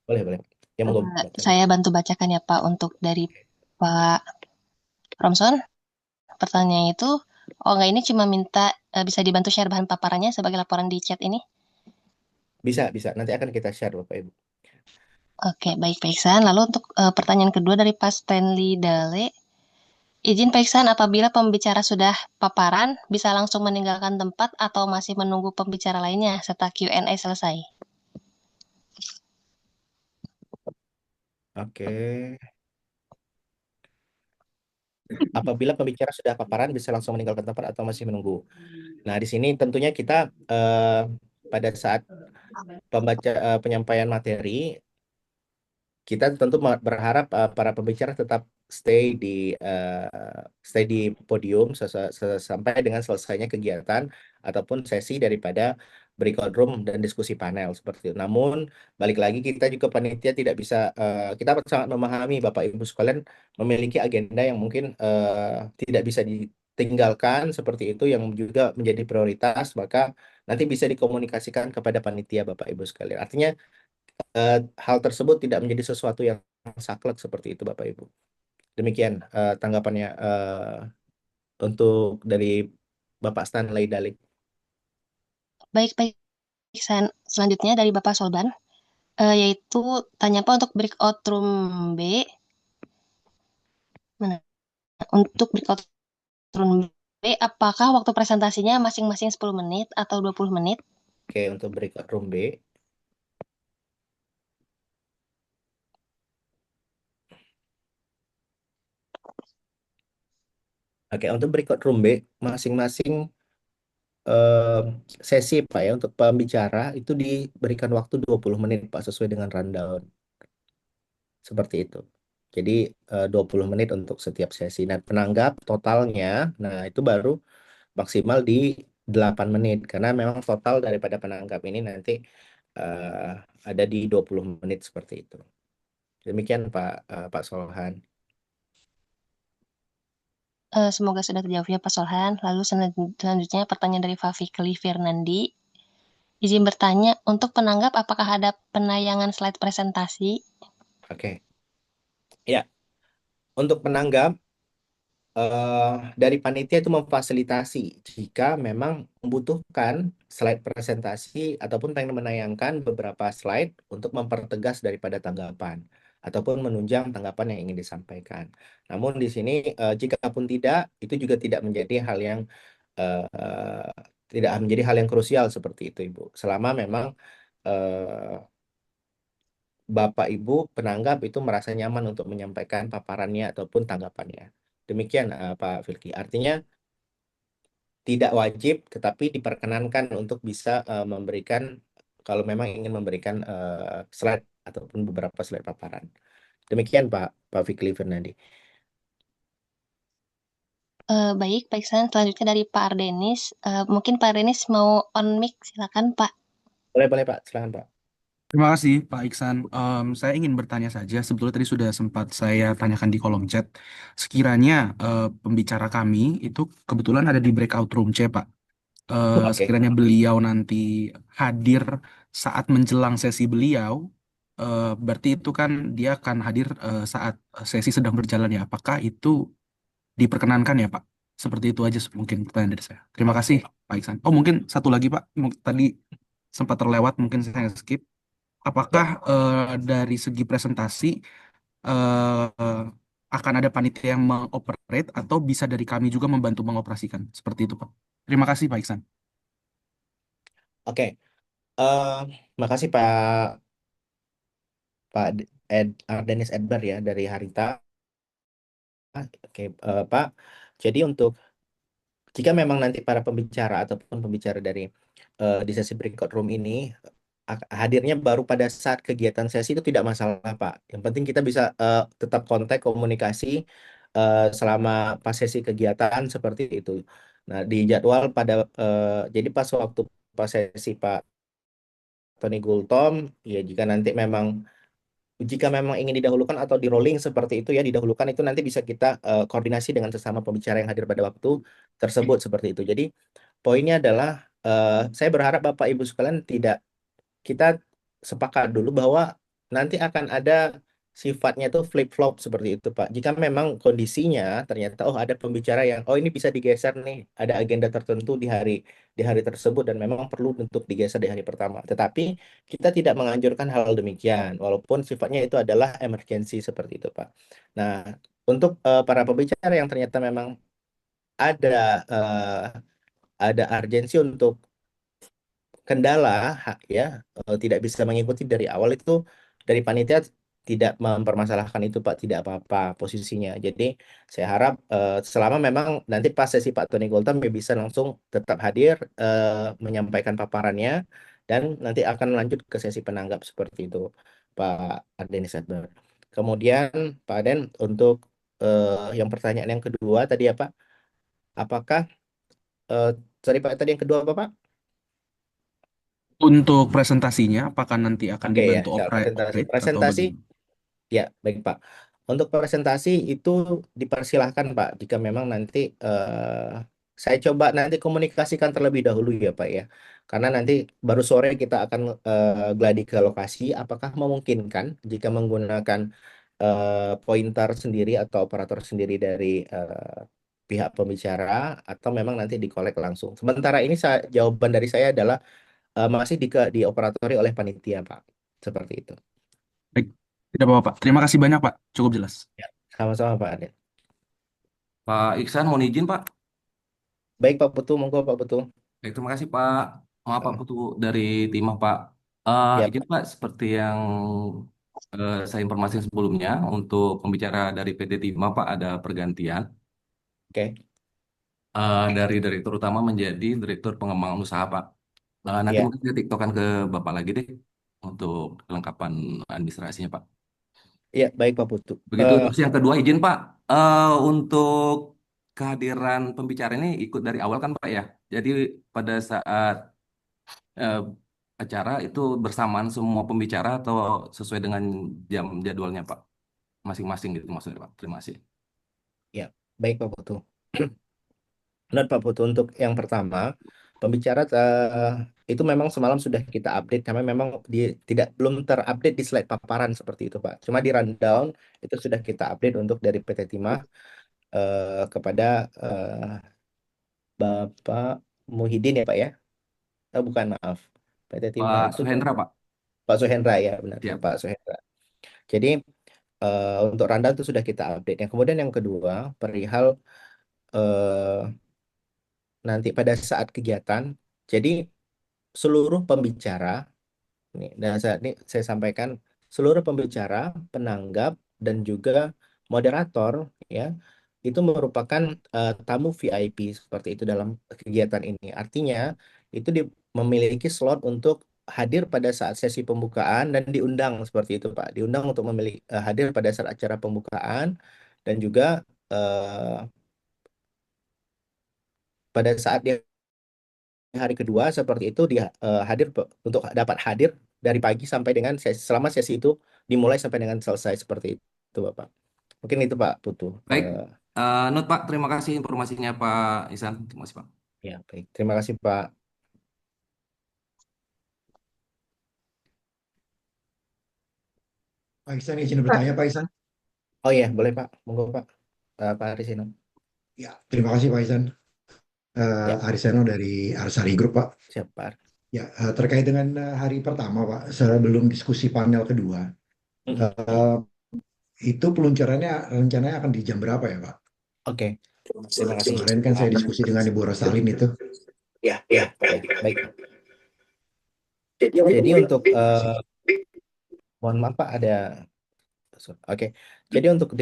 Boleh, boleh. Ya, monggo baca dulu. Saya bantu bacakan ya Pak untuk dari Pak Romson. Pertanyaannya itu, oh enggak ini cuma minta bisa dibantu share bahan paparannya sebagai laporan di chat ini. Bisa, bisa. Nanti akan kita share, Bapak Ibu. Oke, baik Pak Iksan. Lalu untuk pertanyaan kedua dari Pak Stanley Dale. Izin Pak Iksan, apabila pembicara sudah paparan, bisa langsung meninggalkan tempat atau masih menunggu pembicara lainnya setelah Q&A selesai? Oke. Apabila pembicara sudah paparan, bisa langsung meninggalkan tempat atau masih menunggu. Nah, di sini tentunya kita pada saat penyampaian materi, kita tentu berharap para pembicara tetap stay di podium sampai dengan selesainya kegiatan ataupun sesi daripada breakout room dan diskusi panel seperti itu. Namun balik lagi kita juga panitia tidak bisa kita sangat memahami Bapak Ibu sekalian memiliki agenda yang mungkin tidak bisa ditinggalkan seperti itu yang juga menjadi prioritas, maka nanti bisa dikomunikasikan kepada panitia Bapak Ibu sekalian. Artinya hal tersebut tidak menjadi sesuatu yang saklek seperti itu Bapak Ibu. Demikian tanggapannya untuk dari Bapak Stanley Dalik. Baik Pak Iksan. Selanjutnya dari Bapak Solban, yaitu tanya apa untuk breakout room B. Mana? Untuk breakout room B, apakah waktu presentasinya masing-masing 10 menit atau 20 menit? Oke, untuk breakout room B. Oke, untuk breakout room B masing-masing sesi Pak ya untuk pembicara itu diberikan waktu 20 menit Pak sesuai dengan rundown. Seperti itu. Jadi 20 menit untuk setiap sesi. Nah, penanggap totalnya, nah itu baru maksimal di 8 menit karena memang total daripada penanggap ini nanti eh, ada di 20 menit seperti itu. Demikian Pak Solhan. Semoga sudah terjawab ya Pak Solhan. Lalu selanjutnya pertanyaan dari Fafikli Firnandi. Izin bertanya, untuk penanggap apakah ada penayangan slide presentasi? Oke. Ya, untuk penanggap dari panitia itu memfasilitasi jika memang membutuhkan slide presentasi ataupun pengen menayangkan beberapa slide untuk mempertegas daripada tanggapan ataupun menunjang tanggapan yang ingin disampaikan. Namun di sini jika pun tidak, itu juga tidak menjadi hal yang eh, tidak menjadi hal yang krusial seperti itu, Ibu. Selama memang eh, Bapak Ibu penanggap itu merasa nyaman untuk menyampaikan paparannya ataupun tanggapannya. Demikian Pak Filki. Artinya tidak wajib, tetapi diperkenankan untuk bisa memberikan kalau memang ingin memberikan slide ataupun beberapa slide paparan. Demikian Pak Fikri Fernandi. Baik, Pak Iksan. Selanjutnya dari Pak Ardenis. Mungkin Pak Ardenis mau on mic, silakan Pak. Boleh, boleh Pak, silakan Pak. Terima kasih Pak Iksan. Saya ingin bertanya saja, sebetulnya tadi sudah sempat saya tanyakan di kolom chat. Sekiranya pembicara kami itu kebetulan ada di breakout room C, Pak. Oke, Sekiranya beliau nanti hadir saat menjelang sesi beliau, berarti itu kan dia akan hadir saat sesi sedang berjalan ya. Apakah itu diperkenankan ya, Pak? Seperti itu aja mungkin pertanyaan dari saya. Terima kasih, Pak Iksan. Oh, mungkin satu lagi, Pak. Tadi sempat terlewat, mungkin saya skip. ya. Apakah dari segi presentasi eh, akan ada panitia yang mengoperate atau bisa dari kami juga membantu mengoperasikan? Seperti itu, Pak. Terima kasih, Pak Iksan. Oke. Eh, Makasih Pak Ardenis Edbar ya dari Harita. Oke, Pak. Jadi untuk jika memang nanti para pembicara ataupun pembicara dari di sesi breakout room ini hadirnya baru pada saat kegiatan sesi itu tidak masalah, Pak. Yang penting kita bisa tetap kontak komunikasi selama pas sesi kegiatan seperti itu. Nah, di jadwal jadi pas waktu pas sesi Pak Tony Gultom, ya jika memang ingin didahulukan atau di rolling seperti itu ya, didahulukan itu nanti bisa kita koordinasi dengan sesama pembicara yang hadir pada waktu tersebut seperti itu. Jadi poinnya adalah saya berharap Bapak Ibu sekalian tidak kita sepakat dulu bahwa nanti akan ada sifatnya tuh flip-flop seperti itu, Pak. Jika memang kondisinya ternyata ada pembicara yang ini bisa digeser nih, ada agenda tertentu di hari tersebut dan memang perlu untuk digeser di hari pertama. Tetapi kita tidak menganjurkan hal demikian, walaupun sifatnya itu adalah emergency seperti itu, Pak. Nah, untuk para pembicara yang ternyata memang ada eh, ada urgensi untuk kendala ya tidak bisa mengikuti dari awal itu dari panitia tidak mempermasalahkan itu Pak, tidak apa-apa posisinya. Jadi saya harap selama memang nanti pas sesi Pak Tony Goltam ya bisa langsung tetap hadir menyampaikan paparannya dan nanti akan lanjut ke sesi penanggap seperti itu Pak Ardenis Edward. Kemudian Pak Aden untuk yang pertanyaan yang kedua tadi apa? Apakah eh, sorry Pak tadi yang kedua apa Pak? Untuk presentasinya, apakah nanti akan Oke ya, dibantu soal presentasi. operate atau Presentasi, bagaimana? ya baik Pak. Untuk presentasi itu dipersilahkan Pak, jika memang nanti saya coba nanti komunikasikan terlebih dahulu ya Pak ya. Karena nanti baru sore kita akan gladi ke lokasi, apakah memungkinkan jika menggunakan pointer sendiri atau operator sendiri dari pihak pembicara atau memang nanti dikolek langsung. Sementara ini jawaban dari saya adalah masih dioperatori oleh panitia Pak. Seperti itu. Baik, tidak apa-apa, Pak. Terima kasih banyak, Pak. Cukup jelas. Ya, sama-sama Pak Ade. Pak Iksan mohon izin Pak. Baik Pak Putu, monggo Pak Putu. Baik, terima kasih Pak. Maaf Pak Sama. Putu dari Timah Pak. Ya, Izin Pak, seperti yang saya informasikan sebelumnya, untuk pembicara dari PT Timah Pak ada pergantian oke. dari direktur utama menjadi direktur pengembangan usaha Pak. Nanti Ya, mungkin saya tiktokan ke Bapak lagi deh untuk kelengkapan administrasinya Pak. ya baik Pak Putu. Begitu, terus yang kedua izin Pak, untuk kehadiran pembicara ini ikut dari awal kan Pak ya. Jadi pada saat eh, acara itu bersamaan semua pembicara atau sesuai dengan jam jadwalnya Pak masing-masing gitu maksudnya Pak. Terima kasih. Ya, baik Pak Putu. Benar Pak Putu, untuk yang pertama, pembicara itu memang semalam sudah kita update, karena memang belum terupdate di slide paparan seperti itu Pak. Cuma di rundown itu sudah kita update untuk dari PT Timah kepada Bapak Muhyiddin ya Pak ya. Bukan, maaf. PT Timah Pak itu Suhendra Pak. Pak Suhendra ya, benar Siap. Pak Suhendra. Jadi untuk rundown itu sudah kita update. Yang kemudian yang kedua, perihal eh, nanti pada saat kegiatan, jadi seluruh pembicara, nih, dan saat ini saya sampaikan, seluruh pembicara, penanggap, dan juga moderator, ya, itu merupakan tamu VIP seperti itu dalam kegiatan ini. Artinya, itu memiliki slot untuk hadir pada saat sesi pembukaan dan diundang seperti itu, Pak. Diundang untuk hadir pada saat acara pembukaan dan juga eh, pada saat dia hari kedua seperti itu dia untuk dapat hadir dari pagi sampai dengan selama sesi itu dimulai sampai dengan selesai seperti itu Bapak. Mungkin itu Pak Putu. Baik. Not Pak, terima kasih informasinya Pak Isan. Terima kasih Pak. Ya, baik. Terima kasih Pak. Pak Iksan izin bertanya Pak Iksan. Oh iya, boleh Pak. Monggo Pak. Pak Arisino. Ya, terima kasih Pak Iksan. Ya, Ariseno dari Arsari Group Pak. siap Pak. Ya, terkait dengan hari pertama Pak, sebelum diskusi panel kedua, eh, itu peluncurannya rencananya akan di jam berapa ya Pak? Oke. Terima kasih. Kemarin kan saya diskusi dengan Ibu Rosalin itu. Ya, ya, baik. Jadi untuk mohon maaf Pak ada Oke. Jadi untuk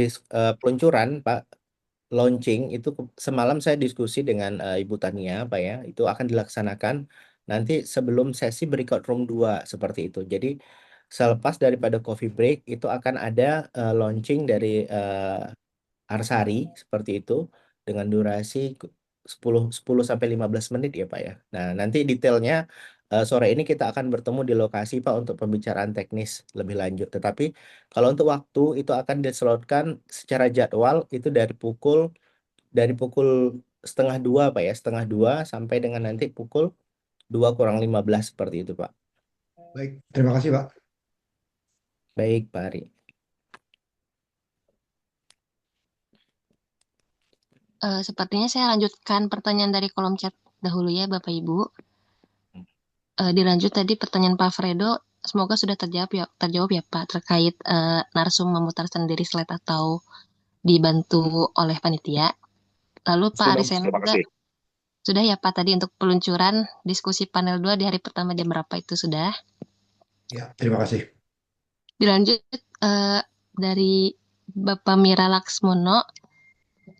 peluncuran Pak launching itu semalam saya diskusi dengan Ibu Tania Pak ya, itu akan dilaksanakan nanti sebelum sesi breakout room 2 seperti itu. Jadi selepas daripada coffee break itu akan ada launching dari Arsari seperti itu dengan durasi 10 sampai 15 menit ya Pak ya. Nah, nanti detailnya sore ini kita akan bertemu di lokasi Pak untuk pembicaraan teknis lebih lanjut. Tetapi kalau untuk waktu itu akan dislotkan secara jadwal itu dari pukul setengah dua Pak ya, setengah dua sampai dengan nanti pukul 2 kurang 15 seperti itu Pak. Baik, terima kasih Pak. Baik Pak Ari. Sepertinya saya lanjutkan pertanyaan dari kolom chat dahulu ya Bapak Ibu. Dilanjut tadi pertanyaan Pak Fredo, semoga sudah terjawab ya Pak terkait narsum memutar sendiri slide atau dibantu oleh panitia. Lalu Pak Sudah, Arisena terima juga kasih. sudah ya Pak tadi untuk peluncuran diskusi panel 2 di hari pertama jam berapa itu sudah. Ya, terima kasih. Dilanjut dari Bapak Mira Laksmono,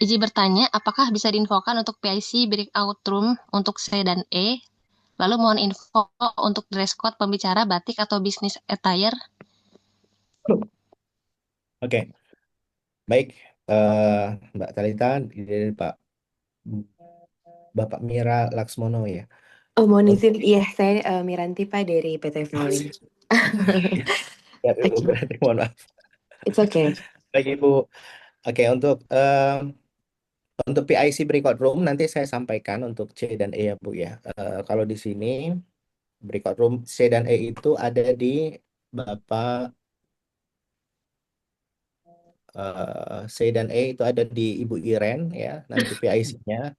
izin bertanya, apakah bisa diinfokan untuk PIC breakout room untuk C dan E? Lalu mohon info untuk dress code pembicara batik atau bisnis attire. Oke, baik Mbak Talita, ini Bapak Mira Laksmono ya. Oh, mohon Untuk izin, iya saya Miranti Pak dari PT Valin. ya, Ibu, Oke, berarti mohon maaf. it's okay. Baik Ibu. Oke, untuk PIC breakout room nanti saya sampaikan untuk C dan E ya Bu ya. Kalau di sini breakout room C dan E itu ada di Bapak C dan E itu ada di Ibu Iren ya, nanti PIC-nya.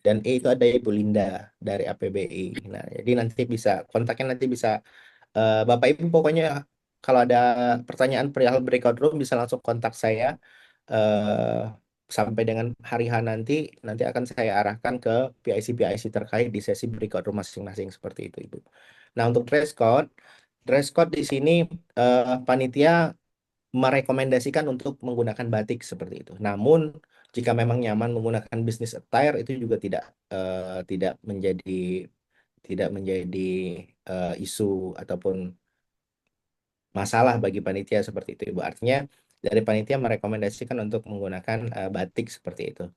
Dan E itu ada Ibu Linda dari APBI. Nah, jadi nanti bisa kontaknya nanti bisa Bapak Ibu pokoknya kalau ada pertanyaan perihal breakout room bisa langsung kontak saya eh, sampai dengan hari H nanti akan saya arahkan ke PIC terkait di sesi breakout room masing-masing seperti itu Ibu. Nah, untuk dress code di sini panitia merekomendasikan untuk menggunakan batik seperti itu. Namun jika memang nyaman menggunakan business attire itu juga tidak menjadi isu ataupun masalah bagi panitia seperti itu Ibu. Artinya dari panitia merekomendasikan untuk menggunakan batik seperti itu.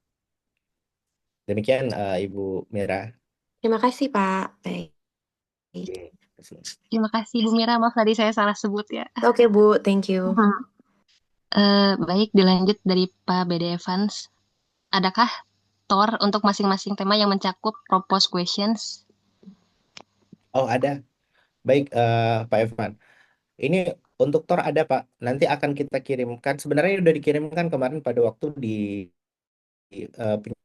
Demikian Ibu Mira. Terima kasih Pak. Baik. Oke. Terima kasih Bu Mira, maaf tadi saya salah sebut ya. Oke Bu, thank you. Baik, dilanjut dari Pak BD Evans. Adakah TOR untuk masing-masing tema yang mencakup proposed questions? Oh, ada. Baik Pak Evan. Ini untuk TOR ada Pak. Nanti akan kita kirimkan. Sebenarnya sudah dikirimkan kemarin pada waktu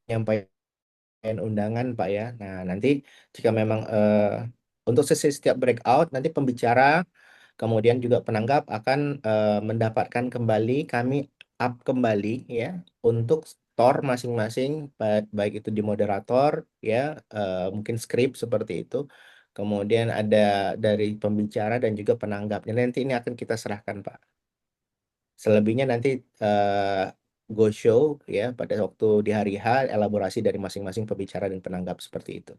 penyampaian undangan Pak ya. Nah, nanti jika memang untuk setiap breakout nanti pembicara kemudian juga penanggap akan mendapatkan kembali kami up kembali ya untuk store masing-masing baik itu di moderator ya mungkin skrip seperti itu. Kemudian ada dari pembicara dan juga penanggapnya. Nanti ini akan kita serahkan Pak. Selebihnya nanti go show ya pada waktu di hari H elaborasi dari masing-masing pembicara dan penanggap seperti itu.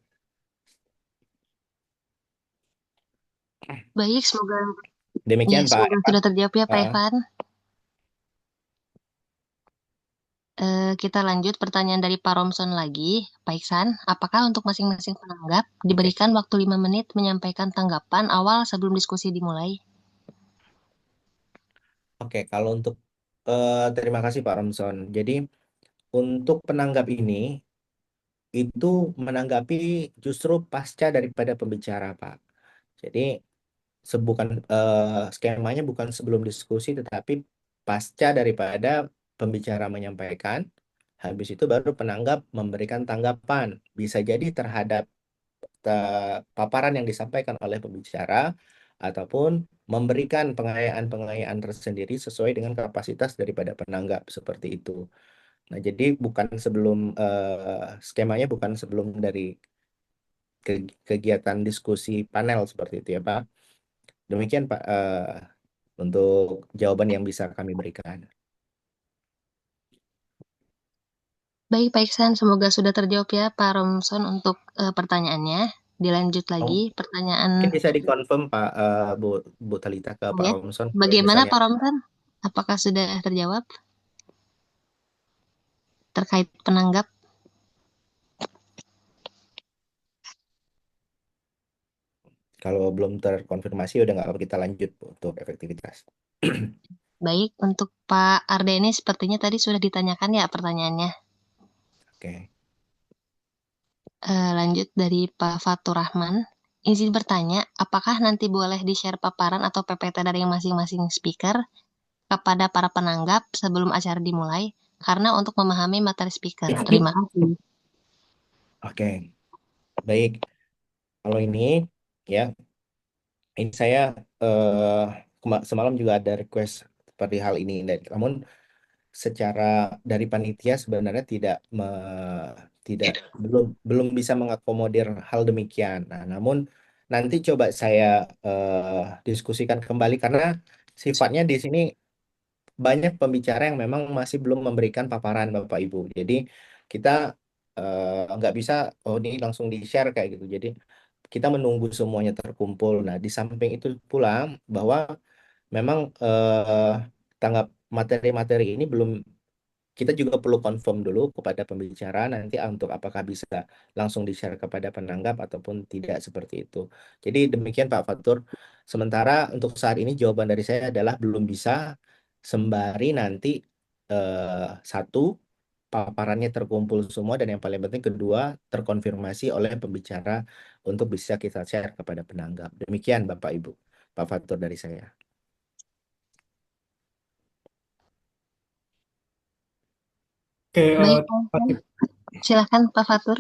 Baik, semoga Demikian Pak Evan. sudah terjawab ya Pak Ah. Evan. Kita lanjut pertanyaan dari Pak Romson lagi. Pak Iksan, apakah untuk masing-masing penanggap diberikan waktu 5 menit menyampaikan tanggapan awal sebelum diskusi dimulai? Oke, kalau untuk terima kasih Pak Romson. Jadi untuk penanggap ini itu menanggapi justru pasca daripada pembicara Pak. Jadi bukan skemanya bukan sebelum diskusi tetapi pasca daripada pembicara menyampaikan, habis itu baru penanggap memberikan tanggapan. Bisa jadi terhadap paparan yang disampaikan oleh pembicara ataupun memberikan pengayaan-pengayaan tersendiri sesuai dengan kapasitas daripada penanggap seperti itu. Nah, jadi bukan sebelum skemanya bukan sebelum dari kegiatan diskusi panel seperti itu ya Pak. Demikian Pak untuk jawaban yang bisa kami berikan. Baik, Pak Iksan, semoga sudah terjawab ya Pak Romson untuk pertanyaannya. Dilanjut lagi pertanyaan. Mungkin bisa dikonfirm Pak Bu Talita ke Pak Ya. Romson. Bagaimana Misalnya, Pak Romson? Apakah sudah terjawab terkait penanggap? Kalau belum terkonfirmasi udah nggak apa kita lanjut Bu, untuk efektivitas. Baik, untuk Pak Ardeni sepertinya tadi sudah ditanyakan ya pertanyaannya. Oke. Lanjut dari Pak Fatur Rahman. Izin bertanya, apakah nanti boleh di-share paparan atau PPT dari masing-masing speaker kepada para penanggap sebelum acara dimulai? Karena untuk memahami materi speaker. Terima kasih. Oke, baik. Kalau ini ya, ini saya semalam juga ada request seperti hal ini. Namun secara dari panitia sebenarnya tidak belum bisa mengakomodir hal demikian. Nah, namun nanti coba saya diskusikan kembali karena sifatnya di sini banyak pembicara yang memang masih belum memberikan paparan Bapak Ibu. Jadi kita nggak bisa oh ini langsung di-share kayak gitu. Jadi kita menunggu semuanya terkumpul. Nah, di samping itu pula bahwa memang tanggap materi-materi ini belum kita juga perlu confirm dulu kepada pembicara nanti untuk apakah bisa langsung di-share kepada penanggap ataupun tidak seperti itu. Jadi demikian Pak Fatur. Sementara untuk saat ini jawaban dari saya adalah belum bisa sembari nanti satu paparannya terkumpul semua dan yang paling penting kedua terkonfirmasi oleh pembicara untuk bisa kita share kepada penanggap. Demikian Bapak Ibu. Pak Fatur dari saya. Oke, Baik, Fatih. silakan Pak Fatur.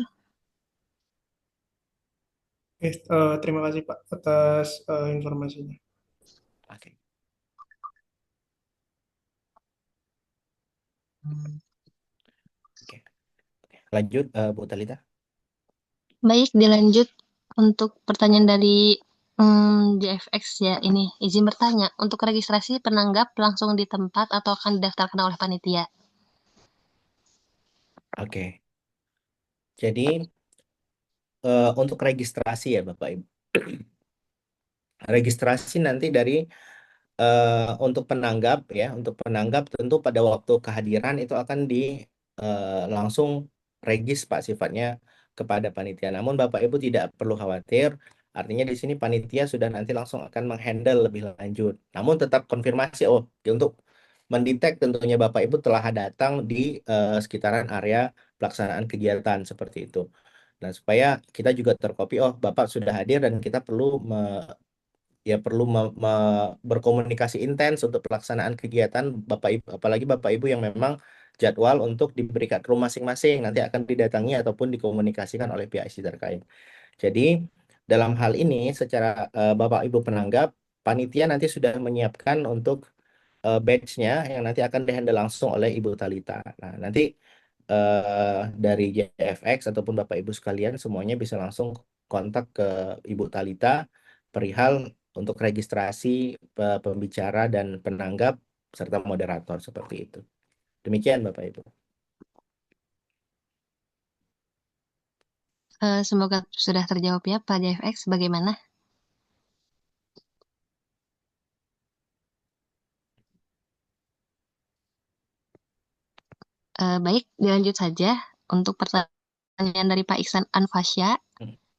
Oke, terima kasih Pak atas informasinya. Oke. Oke. Lanjut Bu Talita. Baik, dilanjut untuk pertanyaan dari JFX ya ini. Izin bertanya, untuk registrasi penanggap langsung di tempat atau akan didaftarkan oleh panitia? Oke. Jadi untuk registrasi ya Bapak Ibu. Registrasi nanti dari untuk penanggap ya, untuk penanggap tentu pada waktu kehadiran itu akan langsung regis Pak sifatnya kepada panitia. Namun Bapak Ibu tidak perlu khawatir, artinya di sini panitia sudah nanti langsung akan menghandle lebih lanjut. Namun tetap konfirmasi untuk mendetek tentunya Bapak Ibu telah datang di sekitaran area pelaksanaan kegiatan seperti itu. Nah, supaya kita juga terkopi, oh Bapak sudah hadir dan kita perlu berkomunikasi intens untuk pelaksanaan kegiatan Bapak Ibu, apalagi Bapak Ibu yang memang jadwal untuk diberikan room masing-masing nanti akan didatangi ataupun dikomunikasikan oleh pihak isi terkait. Jadi dalam hal ini secara Bapak Ibu penanggap, panitia nanti sudah menyiapkan untuk batch-nya yang nanti akan dihandle langsung oleh Ibu Talita. Nah, nanti dari JFX ataupun Bapak Ibu sekalian semuanya bisa langsung kontak ke Ibu Talita perihal untuk registrasi pembicara dan penanggap serta moderator seperti itu. Demikian Bapak Ibu. Semoga sudah terjawab ya Pak JFX, bagaimana? Baik, dilanjut saja untuk pertanyaan dari Pak Iksan Anfasya.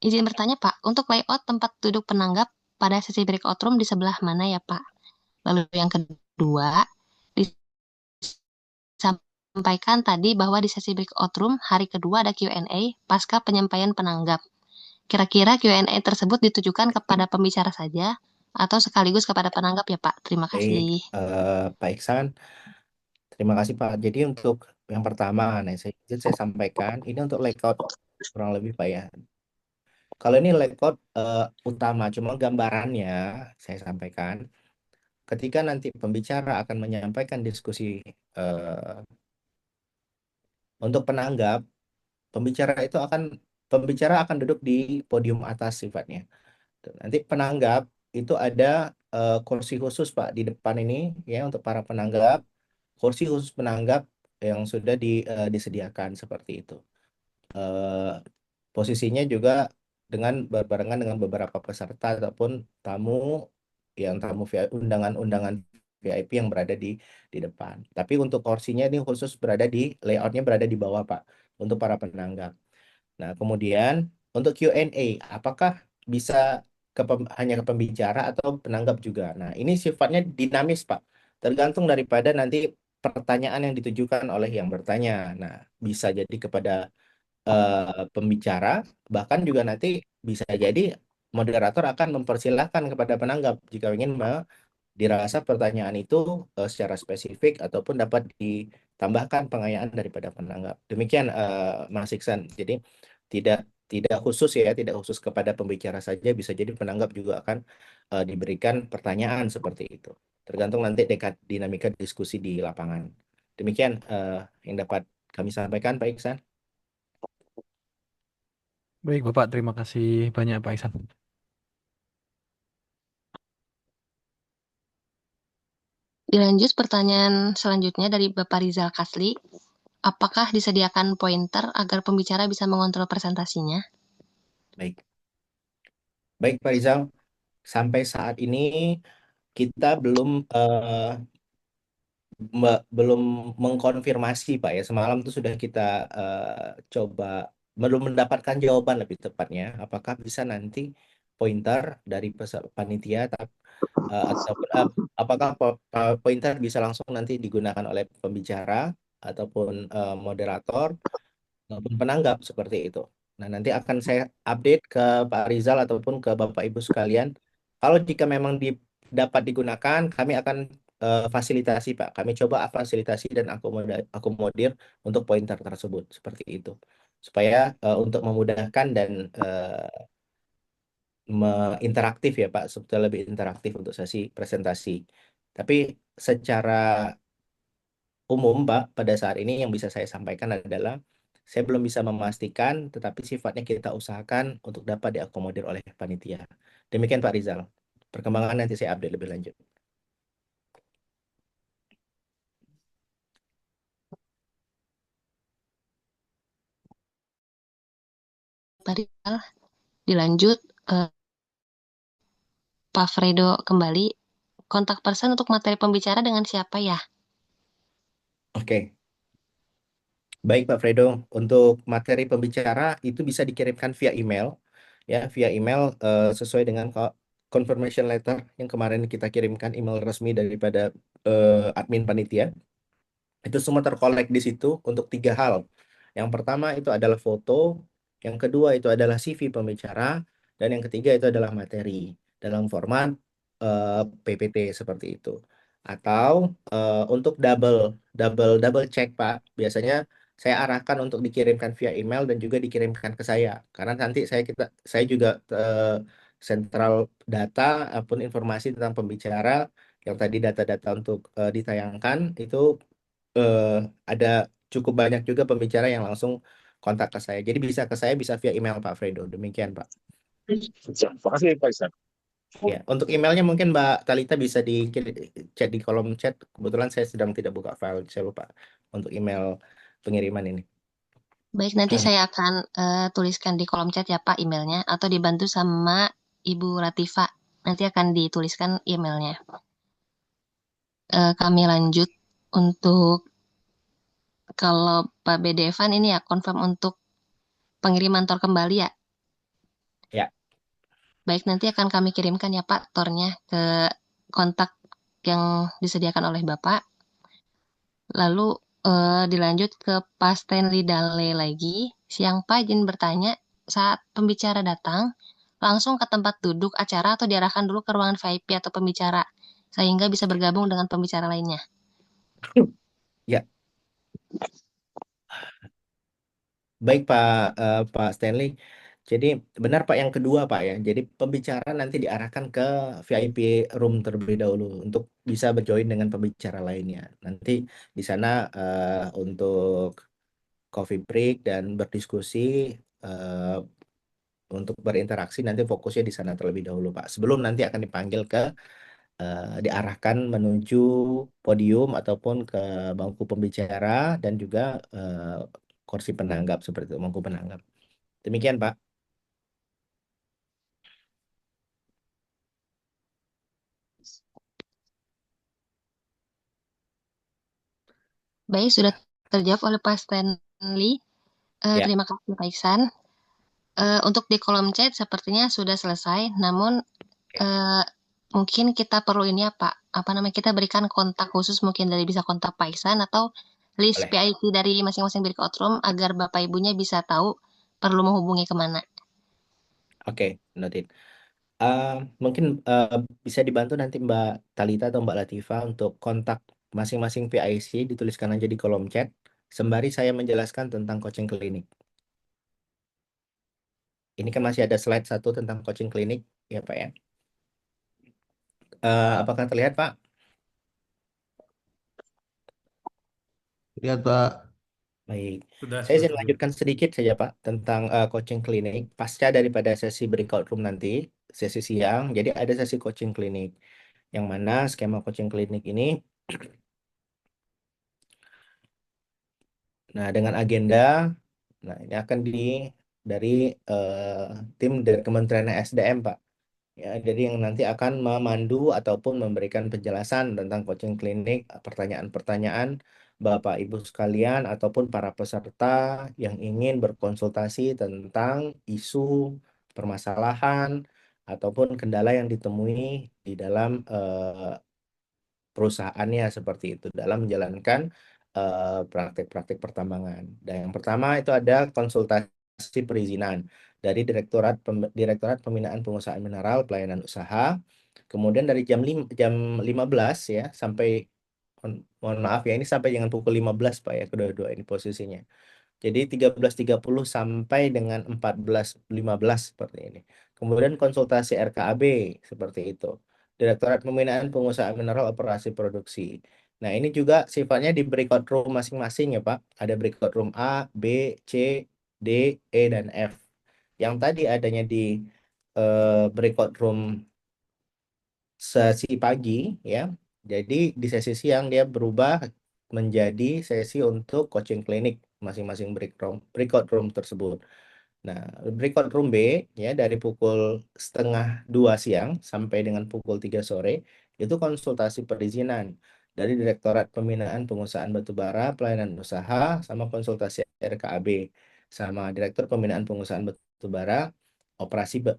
Izin bertanya Pak, untuk layout tempat duduk penanggap pada sesi breakout room di sebelah mana ya Pak? Lalu yang kedua, disampaikan tadi bahwa di sesi breakout room hari kedua ada Q&A pasca penyampaian penanggap. Kira-kira Q&A tersebut ditujukan kepada pembicara saja atau sekaligus kepada penanggap ya Pak? Terima Baik, kasih. Pak Iksan, terima kasih Pak. Jadi untuk yang pertama, saya sampaikan ini untuk layout kurang lebih Pak ya. Kalau ini layout utama, cuma gambarannya saya sampaikan. Ketika nanti pembicara akan menyampaikan diskusi untuk penanggap, pembicara akan duduk di podium atas sifatnya. Nanti penanggap itu ada kursi khusus Pak di depan ini ya untuk para penanggap, kursi khusus penanggap yang sudah disediakan seperti itu. Posisinya juga berbarengan dengan beberapa peserta ataupun tamu undangan-undangan VIP yang berada di depan. Tapi untuk kursinya ini khusus layoutnya berada di bawah Pak untuk para penanggap. Nah kemudian untuk Q&A, apakah bisa hanya ke pembicara atau penanggap juga. Nah, ini sifatnya dinamis, Pak. Tergantung daripada nanti pertanyaan yang ditujukan oleh yang bertanya. Nah, bisa jadi kepada pembicara, bahkan juga nanti bisa jadi moderator akan mempersilahkan kepada penanggap jika ingin dirasa pertanyaan itu secara spesifik ataupun dapat ditambahkan pengayaan daripada penanggap. Demikian Mas Iksan. Jadi tidak tidak khusus ya, tidak khusus kepada pembicara saja, bisa jadi penanggap juga akan diberikan pertanyaan seperti itu. Tergantung nanti dinamika diskusi di lapangan. Demikian yang dapat kami sampaikan, Pak Iksan. Baik, Bapak. Terima kasih banyak, Pak Iksan. Dilanjut pertanyaan selanjutnya dari Bapak Rizal Kasli. Apakah disediakan pointer agar pembicara bisa mengontrol presentasinya? Baik. Baik, Pak Rizal. Sampai saat ini kita belum mengkonfirmasi, Pak ya. Semalam itu sudah kita coba, belum mendapatkan jawaban lebih tepatnya. Apakah bisa nanti pointer dari panitia ataupun apakah pointer bisa langsung nanti digunakan oleh pembicara ataupun moderator maupun penanggap seperti itu. Nah, nanti akan saya update ke Pak Rizal ataupun ke Bapak Ibu sekalian. Kalau jika memang dapat digunakan, kami akan fasilitasi, Pak. Kami coba fasilitasi dan akomodir untuk pointer tersebut seperti itu. Supaya untuk memudahkan dan interaktif ya, Pak, supaya lebih interaktif untuk sesi presentasi. Tapi secara umum, Pak, pada saat ini yang bisa saya sampaikan adalah saya belum bisa memastikan, tetapi sifatnya kita usahakan untuk dapat diakomodir oleh panitia. Demikian Pak Rizal. Perkembangan nanti saya update lebih lanjut. Pak Rizal, dilanjut Pak Fredo kembali. Kontak person untuk materi pembicara dengan siapa ya? Oke. Baik Pak Fredo, untuk materi pembicara itu bisa dikirimkan via email, ya via email sesuai dengan confirmation letter yang kemarin kita kirimkan, email resmi daripada admin panitia. Itu semua terkolek di situ untuk 3 hal. Yang pertama itu adalah foto, yang kedua itu adalah CV pembicara, dan yang ketiga itu adalah materi dalam format PPT seperti itu. Atau untuk double double check, Pak, biasanya saya arahkan untuk dikirimkan via email dan juga dikirimkan ke saya, karena nanti saya juga sentral data ataupun informasi tentang pembicara yang tadi data-data untuk ditayangkan itu eh, ada cukup banyak juga pembicara yang langsung kontak ke saya. Jadi bisa ke saya, bisa via email Pak Fredo. Demikian Pak. Terima kasih Pak Iksan. Ya, untuk emailnya mungkin Mbak Talita bisa chat di kolom chat. Kebetulan saya sedang tidak buka file, saya lupa untuk email pengiriman ini. Baik, nanti saya akan tuliskan di kolom chat ya Pak emailnya, atau dibantu sama Ibu Latifa. Nanti akan dituliskan emailnya. Kami lanjut untuk kalau Pak Bedevan ini ya confirm untuk pengiriman tor kembali ya. Ya. Baik, nanti akan kami kirimkan ya Pak tornya ke kontak yang disediakan oleh Bapak. Lalu dilanjut ke Pak Stanley Dale lagi. Siang Pak, izin bertanya, saat pembicara datang, langsung ke tempat duduk acara atau diarahkan dulu ke ruangan VIP atau pembicara, sehingga bisa bergabung dengan pembicara lainnya? Ya. Baik Pak Stanley. Jadi benar Pak yang kedua Pak ya. Jadi pembicara nanti diarahkan ke VIP room terlebih dahulu untuk bisa berjoin dengan pembicara lainnya. Nanti di sana untuk coffee break dan berdiskusi eh, untuk berinteraksi nanti fokusnya di sana terlebih dahulu Pak. Sebelum nanti akan dipanggil diarahkan menuju podium ataupun ke bangku pembicara dan juga kursi penanggap seperti itu, bangku penanggap. Demikian Pak. Baik, sudah terjawab oleh Pak Stanley. Ya. Terima kasih Pak Iksan. Untuk di kolom chat sepertinya sudah selesai, namun eh, mungkin kita perlu ini ya Pak, apa namanya, kita berikan kontak khusus mungkin dari bisa kontak Pak Iksan atau list Boleh. PIT dari masing-masing breakout room agar Bapak Ibunya bisa tahu perlu menghubungi kemana. Oke, noted. Uh, Mungkin bisa dibantu nanti Mbak Talita atau Mbak Latifa untuk kontak masing-masing PIC, dituliskan aja di kolom chat, sembari saya menjelaskan tentang coaching klinik. Ini kan masih ada slide satu tentang coaching klinik, ya Pak ya. Apakah terlihat Pak? Lihat Pak. Baik. Sudah, Saya izin sudah. lanjutkan sedikit saja Pak tentang coaching klinik pasca daripada sesi breakout room nanti, sesi siang. Jadi ada sesi coaching klinik, yang mana skema coaching klinik ini, nah dengan agenda, nah ini akan dari tim dari Kementerian SDM Pak. Ya, jadi yang nanti akan memandu ataupun memberikan penjelasan tentang coaching klinik, pertanyaan-pertanyaan Bapak Ibu sekalian ataupun para peserta yang ingin berkonsultasi tentang isu, permasalahan, ataupun kendala yang ditemui di dalam perusahaannya seperti itu dalam menjalankan praktek-praktek pertambangan. Dan yang pertama itu ada konsultasi perizinan dari Direktorat Pembinaan Pengusahaan Mineral Pelayanan Usaha. Kemudian dari jam 15 ya sampai, mohon maaf ya, ini sampai dengan pukul 15 Pak ya, kedua-dua ini posisinya. Jadi 13.30 sampai dengan 14.15 seperti ini. Kemudian konsultasi RKAB seperti itu. Direktorat Pembinaan Pengusahaan Mineral Operasi Produksi. Nah, ini juga sifatnya di breakout room masing-masing ya, Pak. Ada breakout room A, B, C, D, E, dan F. Yang tadi adanya di breakout room sesi pagi ya. Jadi di sesi siang dia berubah menjadi sesi untuk coaching klinik masing-masing breakout room tersebut. Nah, breakout room B ya dari pukul 1:30 siang sampai dengan pukul 3 sore itu konsultasi perizinan dari Direktorat Pembinaan Pengusahaan Batubara Pelayanan Usaha sama konsultasi RKAB sama Direktur Pembinaan Pengusahaan Batubara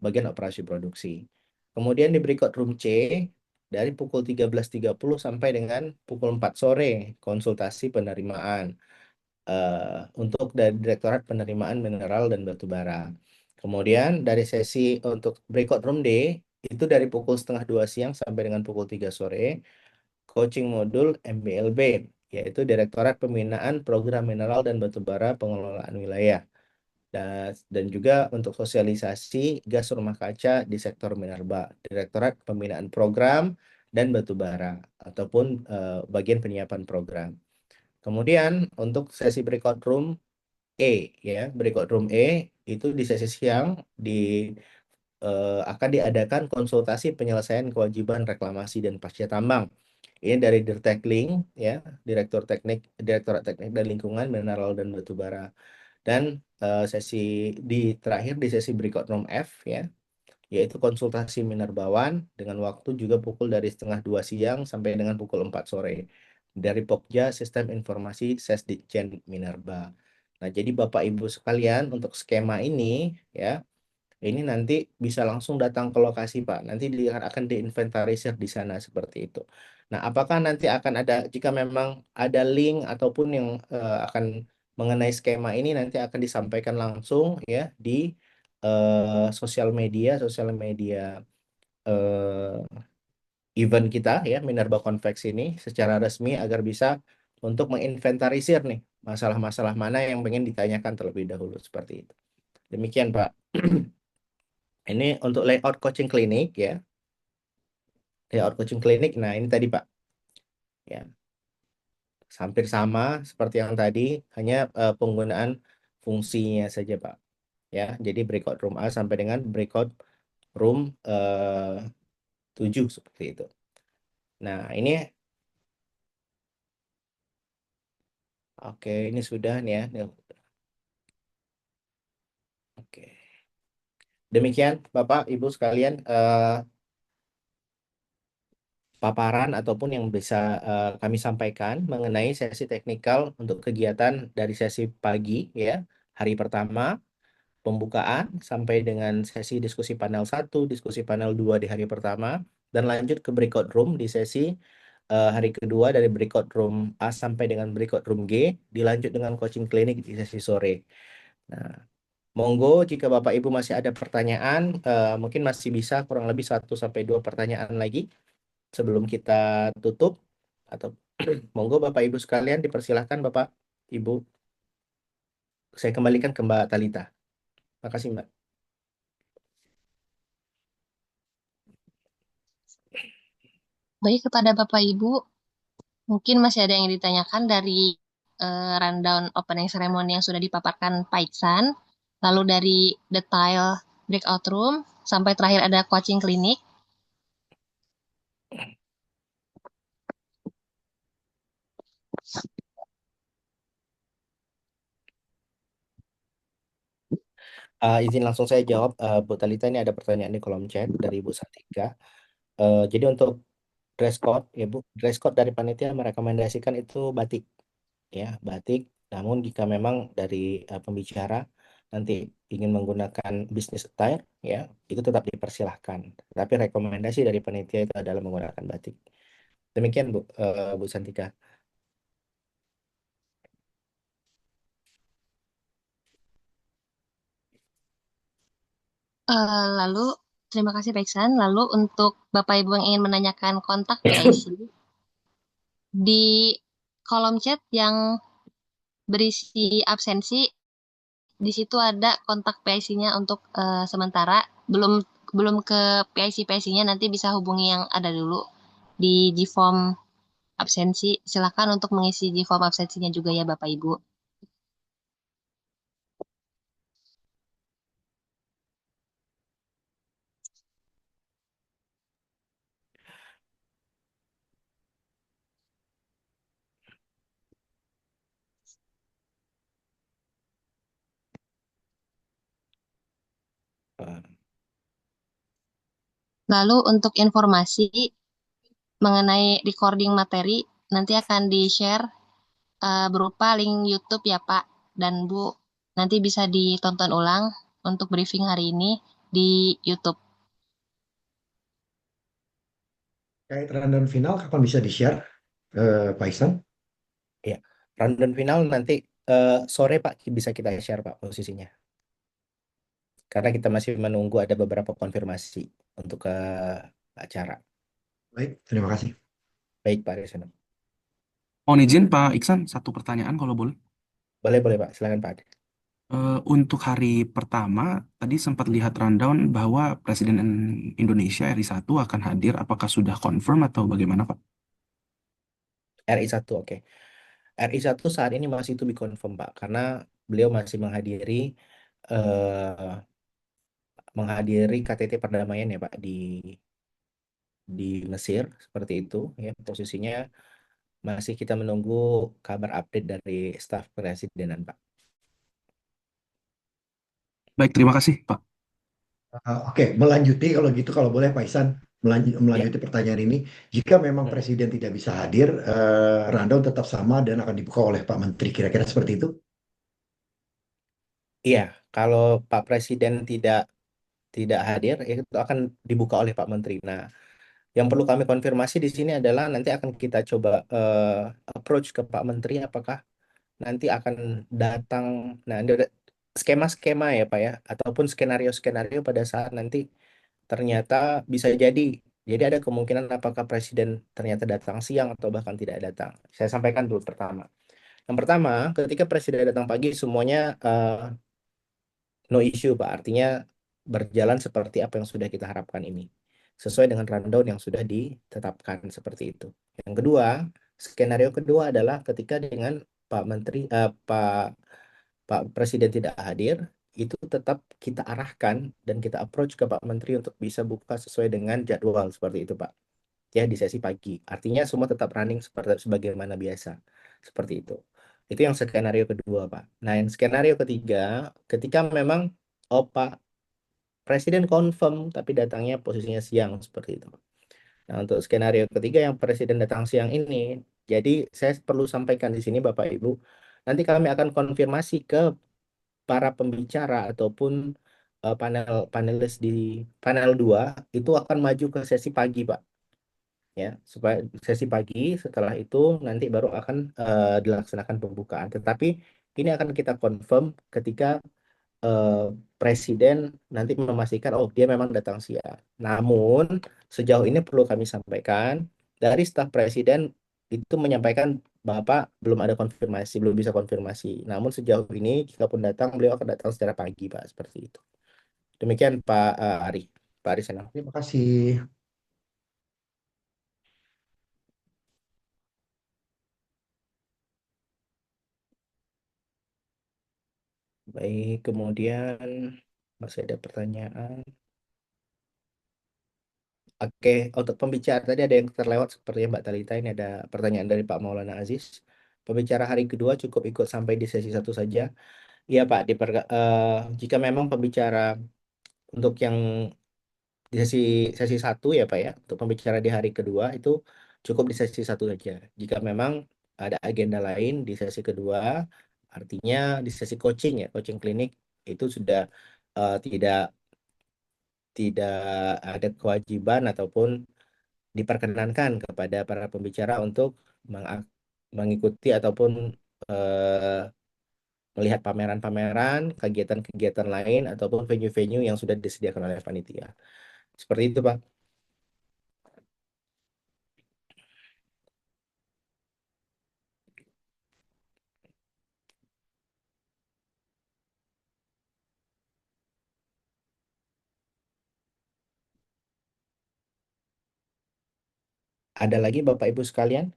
bagian operasi produksi. Kemudian di breakout room C dari pukul 13.30 sampai dengan pukul 4 sore konsultasi penerimaan untuk dari Direktorat Penerimaan Mineral dan Batu Bara. Kemudian dari sesi untuk breakout room D itu dari pukul 1:30 siang sampai dengan pukul 3 sore coaching modul MBLB, yaitu Direktorat Pembinaan Program Mineral dan Batu Bara Pengelolaan Wilayah. Dan juga untuk sosialisasi gas rumah kaca di sektor minerba, Direktorat Pembinaan Program dan Batu Bara ataupun bagian penyiapan program. Kemudian untuk sesi breakout room E ya, breakout room E itu di sesi siang akan diadakan konsultasi penyelesaian kewajiban reklamasi dan pasca tambang. Ini dari Dirtekling ya, Direktorat Teknik dan Lingkungan Mineral dan Batubara. Dan terakhir di sesi breakout room F ya, yaitu konsultasi minerbawan dengan waktu juga pukul dari 1:30 siang sampai dengan pukul 4 sore dari Pokja Sistem Informasi Sesditjen Minerba. Nah, jadi Bapak Ibu sekalian untuk skema ini ya, ini nanti bisa langsung datang ke lokasi Pak. Nanti akan diinventarisir di sana seperti itu. Nah, apakah nanti akan ada, jika memang ada link ataupun yang akan mengenai skema ini nanti akan disampaikan langsung ya di sosial media event kita ya, Minerba Convex ini secara resmi agar bisa untuk menginventarisir nih masalah-masalah mana yang pengen ditanyakan terlebih dahulu seperti itu. Demikian Pak. Ini untuk layout coaching klinik ya. Layout coaching klinik, nah ini tadi Pak. Ya, hampir sama seperti yang tadi, hanya penggunaan fungsinya saja Pak. Ya, jadi breakout room A sampai dengan breakout room 7 seperti itu. Nah, ini oke, ini sudah nih ya. Oke. Demikian Bapak Ibu sekalian paparan ataupun yang bisa kami sampaikan mengenai sesi teknikal untuk kegiatan dari sesi pagi ya, hari pertama. pembukaan sampai dengan sesi diskusi panel 1, diskusi panel 2 di hari pertama, dan lanjut ke breakout room di sesi hari kedua dari breakout room A sampai dengan breakout room G, dilanjut dengan coaching klinik di sesi sore. Nah, monggo jika Bapak Ibu masih ada pertanyaan, mungkin masih bisa kurang lebih 1 sampai 2 pertanyaan lagi sebelum kita tutup. Atau monggo Bapak Ibu sekalian dipersilahkan Bapak Ibu. Saya kembalikan ke Mbak Talita. Makasih Mbak. Baik, kepada Bapak Ibu, mungkin masih ada yang ditanyakan dari rundown opening ceremony yang sudah dipaparkan Pak Iksan, lalu dari detail breakout room, sampai terakhir ada coaching klinik. Izin langsung saya jawab, Bu Talita, ini ada pertanyaan di kolom chat dari Bu Santika. Jadi untuk dress code ya Bu, dress code dari panitia merekomendasikan itu batik ya, batik. Namun jika memang dari pembicara nanti ingin menggunakan business attire ya, itu tetap dipersilahkan. Tapi rekomendasi dari panitia itu adalah menggunakan batik. Demikian Bu, Bu Santika. Lalu, terima kasih Pak Iksan. Lalu untuk Bapak Ibu yang ingin menanyakan kontak PIC, di kolom chat yang berisi absensi, di situ ada kontak PIC-nya untuk sementara. Belum belum ke PIC-PIC-nya, nanti bisa hubungi yang ada dulu di G-form absensi. Silakan untuk mengisi G-form absensinya juga ya Bapak Ibu. Lalu untuk informasi mengenai recording materi, nanti akan di-share berupa link YouTube ya Pak dan Bu. Nanti bisa ditonton ulang untuk briefing hari ini di YouTube. Kayak rundown final kapan bisa di-share, Pak Iksan? Ya, rundown final nanti sore Pak bisa kita share Pak posisinya. Karena kita masih menunggu ada beberapa konfirmasi untuk ke acara. Baik, terima kasih. Baik Pak Risno. Mohon izin Pak Iksan, satu pertanyaan kalau boleh. Boleh Pak, silakan Pak Ade. Untuk hari pertama, tadi sempat lihat rundown bahwa Presiden Indonesia RI1 akan hadir. Apakah sudah confirm atau bagaimana Pak? RI1, oke. RI1 saat ini masih to be confirm Pak, karena beliau masih menghadiri KTT perdamaian ya Pak di Mesir, seperti itu ya posisinya. Masih kita menunggu kabar update dari staf kepresidenan Pak. Baik, terima kasih Pak. Oke, melanjuti kalau gitu, kalau boleh Pak Iksan Ya. melanjuti pertanyaan ini. Jika memang Presiden tidak bisa hadir, rundown tetap sama dan akan dibuka oleh Pak Menteri, kira-kira seperti itu? Iya, kalau Pak Presiden tidak hadir, itu akan dibuka oleh Pak Menteri. Nah, yang perlu kami konfirmasi di sini adalah nanti akan kita coba approach ke Pak Menteri, apakah nanti akan datang. Nah, ini ada skema-skema ya Pak ya, ataupun skenario-skenario pada saat nanti ternyata bisa jadi ada kemungkinan apakah Presiden ternyata datang siang atau bahkan tidak datang. Saya sampaikan dulu pertama. Yang pertama, ketika Presiden datang pagi semuanya no issue Pak, artinya berjalan seperti apa yang sudah kita harapkan ini. Sesuai dengan rundown yang sudah ditetapkan seperti itu. Yang kedua, skenario kedua adalah ketika dengan Pak Presiden tidak hadir, itu tetap kita arahkan dan kita approach ke Pak Menteri untuk bisa buka sesuai dengan jadwal seperti itu Pak. Ya di sesi pagi. Artinya semua tetap running seperti sebagaimana biasa. Seperti itu. Itu yang skenario kedua, Pak. Nah, yang skenario ketiga, ketika memang Pak Presiden confirm tapi datangnya posisinya siang seperti itu. Nah, untuk skenario ketiga yang Presiden datang siang ini, jadi saya perlu sampaikan di sini Bapak Ibu, nanti kami akan konfirmasi ke para pembicara ataupun panelis di panel 2 itu akan maju ke sesi pagi, Pak. Ya, supaya sesi pagi setelah itu nanti baru akan dilaksanakan pembukaan. Tetapi ini akan kita confirm ketika eh, presiden nanti memastikan oh dia memang datang siang. Namun sejauh ini perlu kami sampaikan dari staf presiden itu menyampaikan Bapak belum ada konfirmasi, belum bisa konfirmasi. Namun sejauh ini jika pun datang beliau akan datang secara pagi, Pak, seperti itu. Demikian Pak Ari. Pak Ari Senang. Terima kasih. Baik, kemudian masih ada pertanyaan. Oke, untuk pembicara tadi ada yang terlewat seperti Mbak Talita. Ini ada pertanyaan dari Pak Maulana Aziz. Pembicara hari kedua cukup ikut sampai di sesi 1 saja. Iya Pak, jika memang pembicara untuk yang di sesi 1 ya Pak ya, untuk pembicara di hari kedua itu cukup di sesi 1 saja. Jika memang ada agenda lain di sesi kedua, artinya di sesi coaching ya, coaching klinik itu sudah tidak tidak ada kewajiban ataupun diperkenankan kepada para pembicara untuk mengikuti ataupun eh, melihat pameran-pameran, kegiatan-kegiatan lain ataupun venue-venue yang sudah disediakan oleh panitia. Seperti itu, Pak. Ada lagi Bapak Ibu sekalian?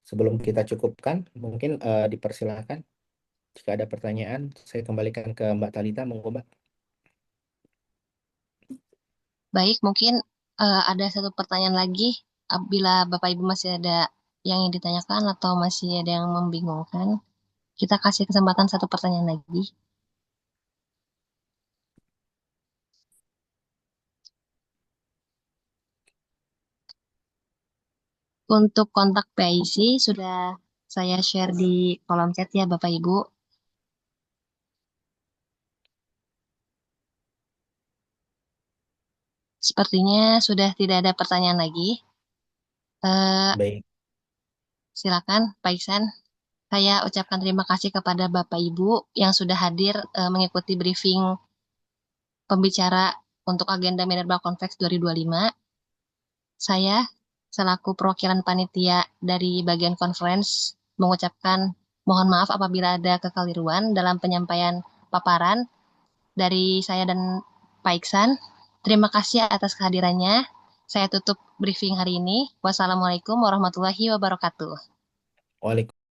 Sebelum kita cukupkan, mungkin dipersilahkan. Jika ada pertanyaan, saya kembalikan ke Mbak Talita, monggo Mbak. Baik, mungkin ada satu pertanyaan lagi. Apabila Bapak Ibu masih ada yang ingin ditanyakan atau masih ada yang membingungkan, kita kasih kesempatan satu pertanyaan lagi. Untuk kontak PIC sudah saya share di kolom chat ya Bapak Ibu. Sepertinya sudah tidak ada pertanyaan lagi. Baik. Silakan Pak Iksan. Saya ucapkan terima kasih kepada Bapak Ibu yang sudah hadir mengikuti briefing pembicara untuk agenda Minerba Convex 2025. Saya selaku perwakilan panitia dari bagian conference mengucapkan mohon maaf apabila ada kekeliruan dalam penyampaian paparan dari saya dan Pak Iksan. Terima kasih atas kehadirannya. Saya tutup briefing hari ini. Wassalamualaikum warahmatullahi wabarakatuh. Waalaikumsalam.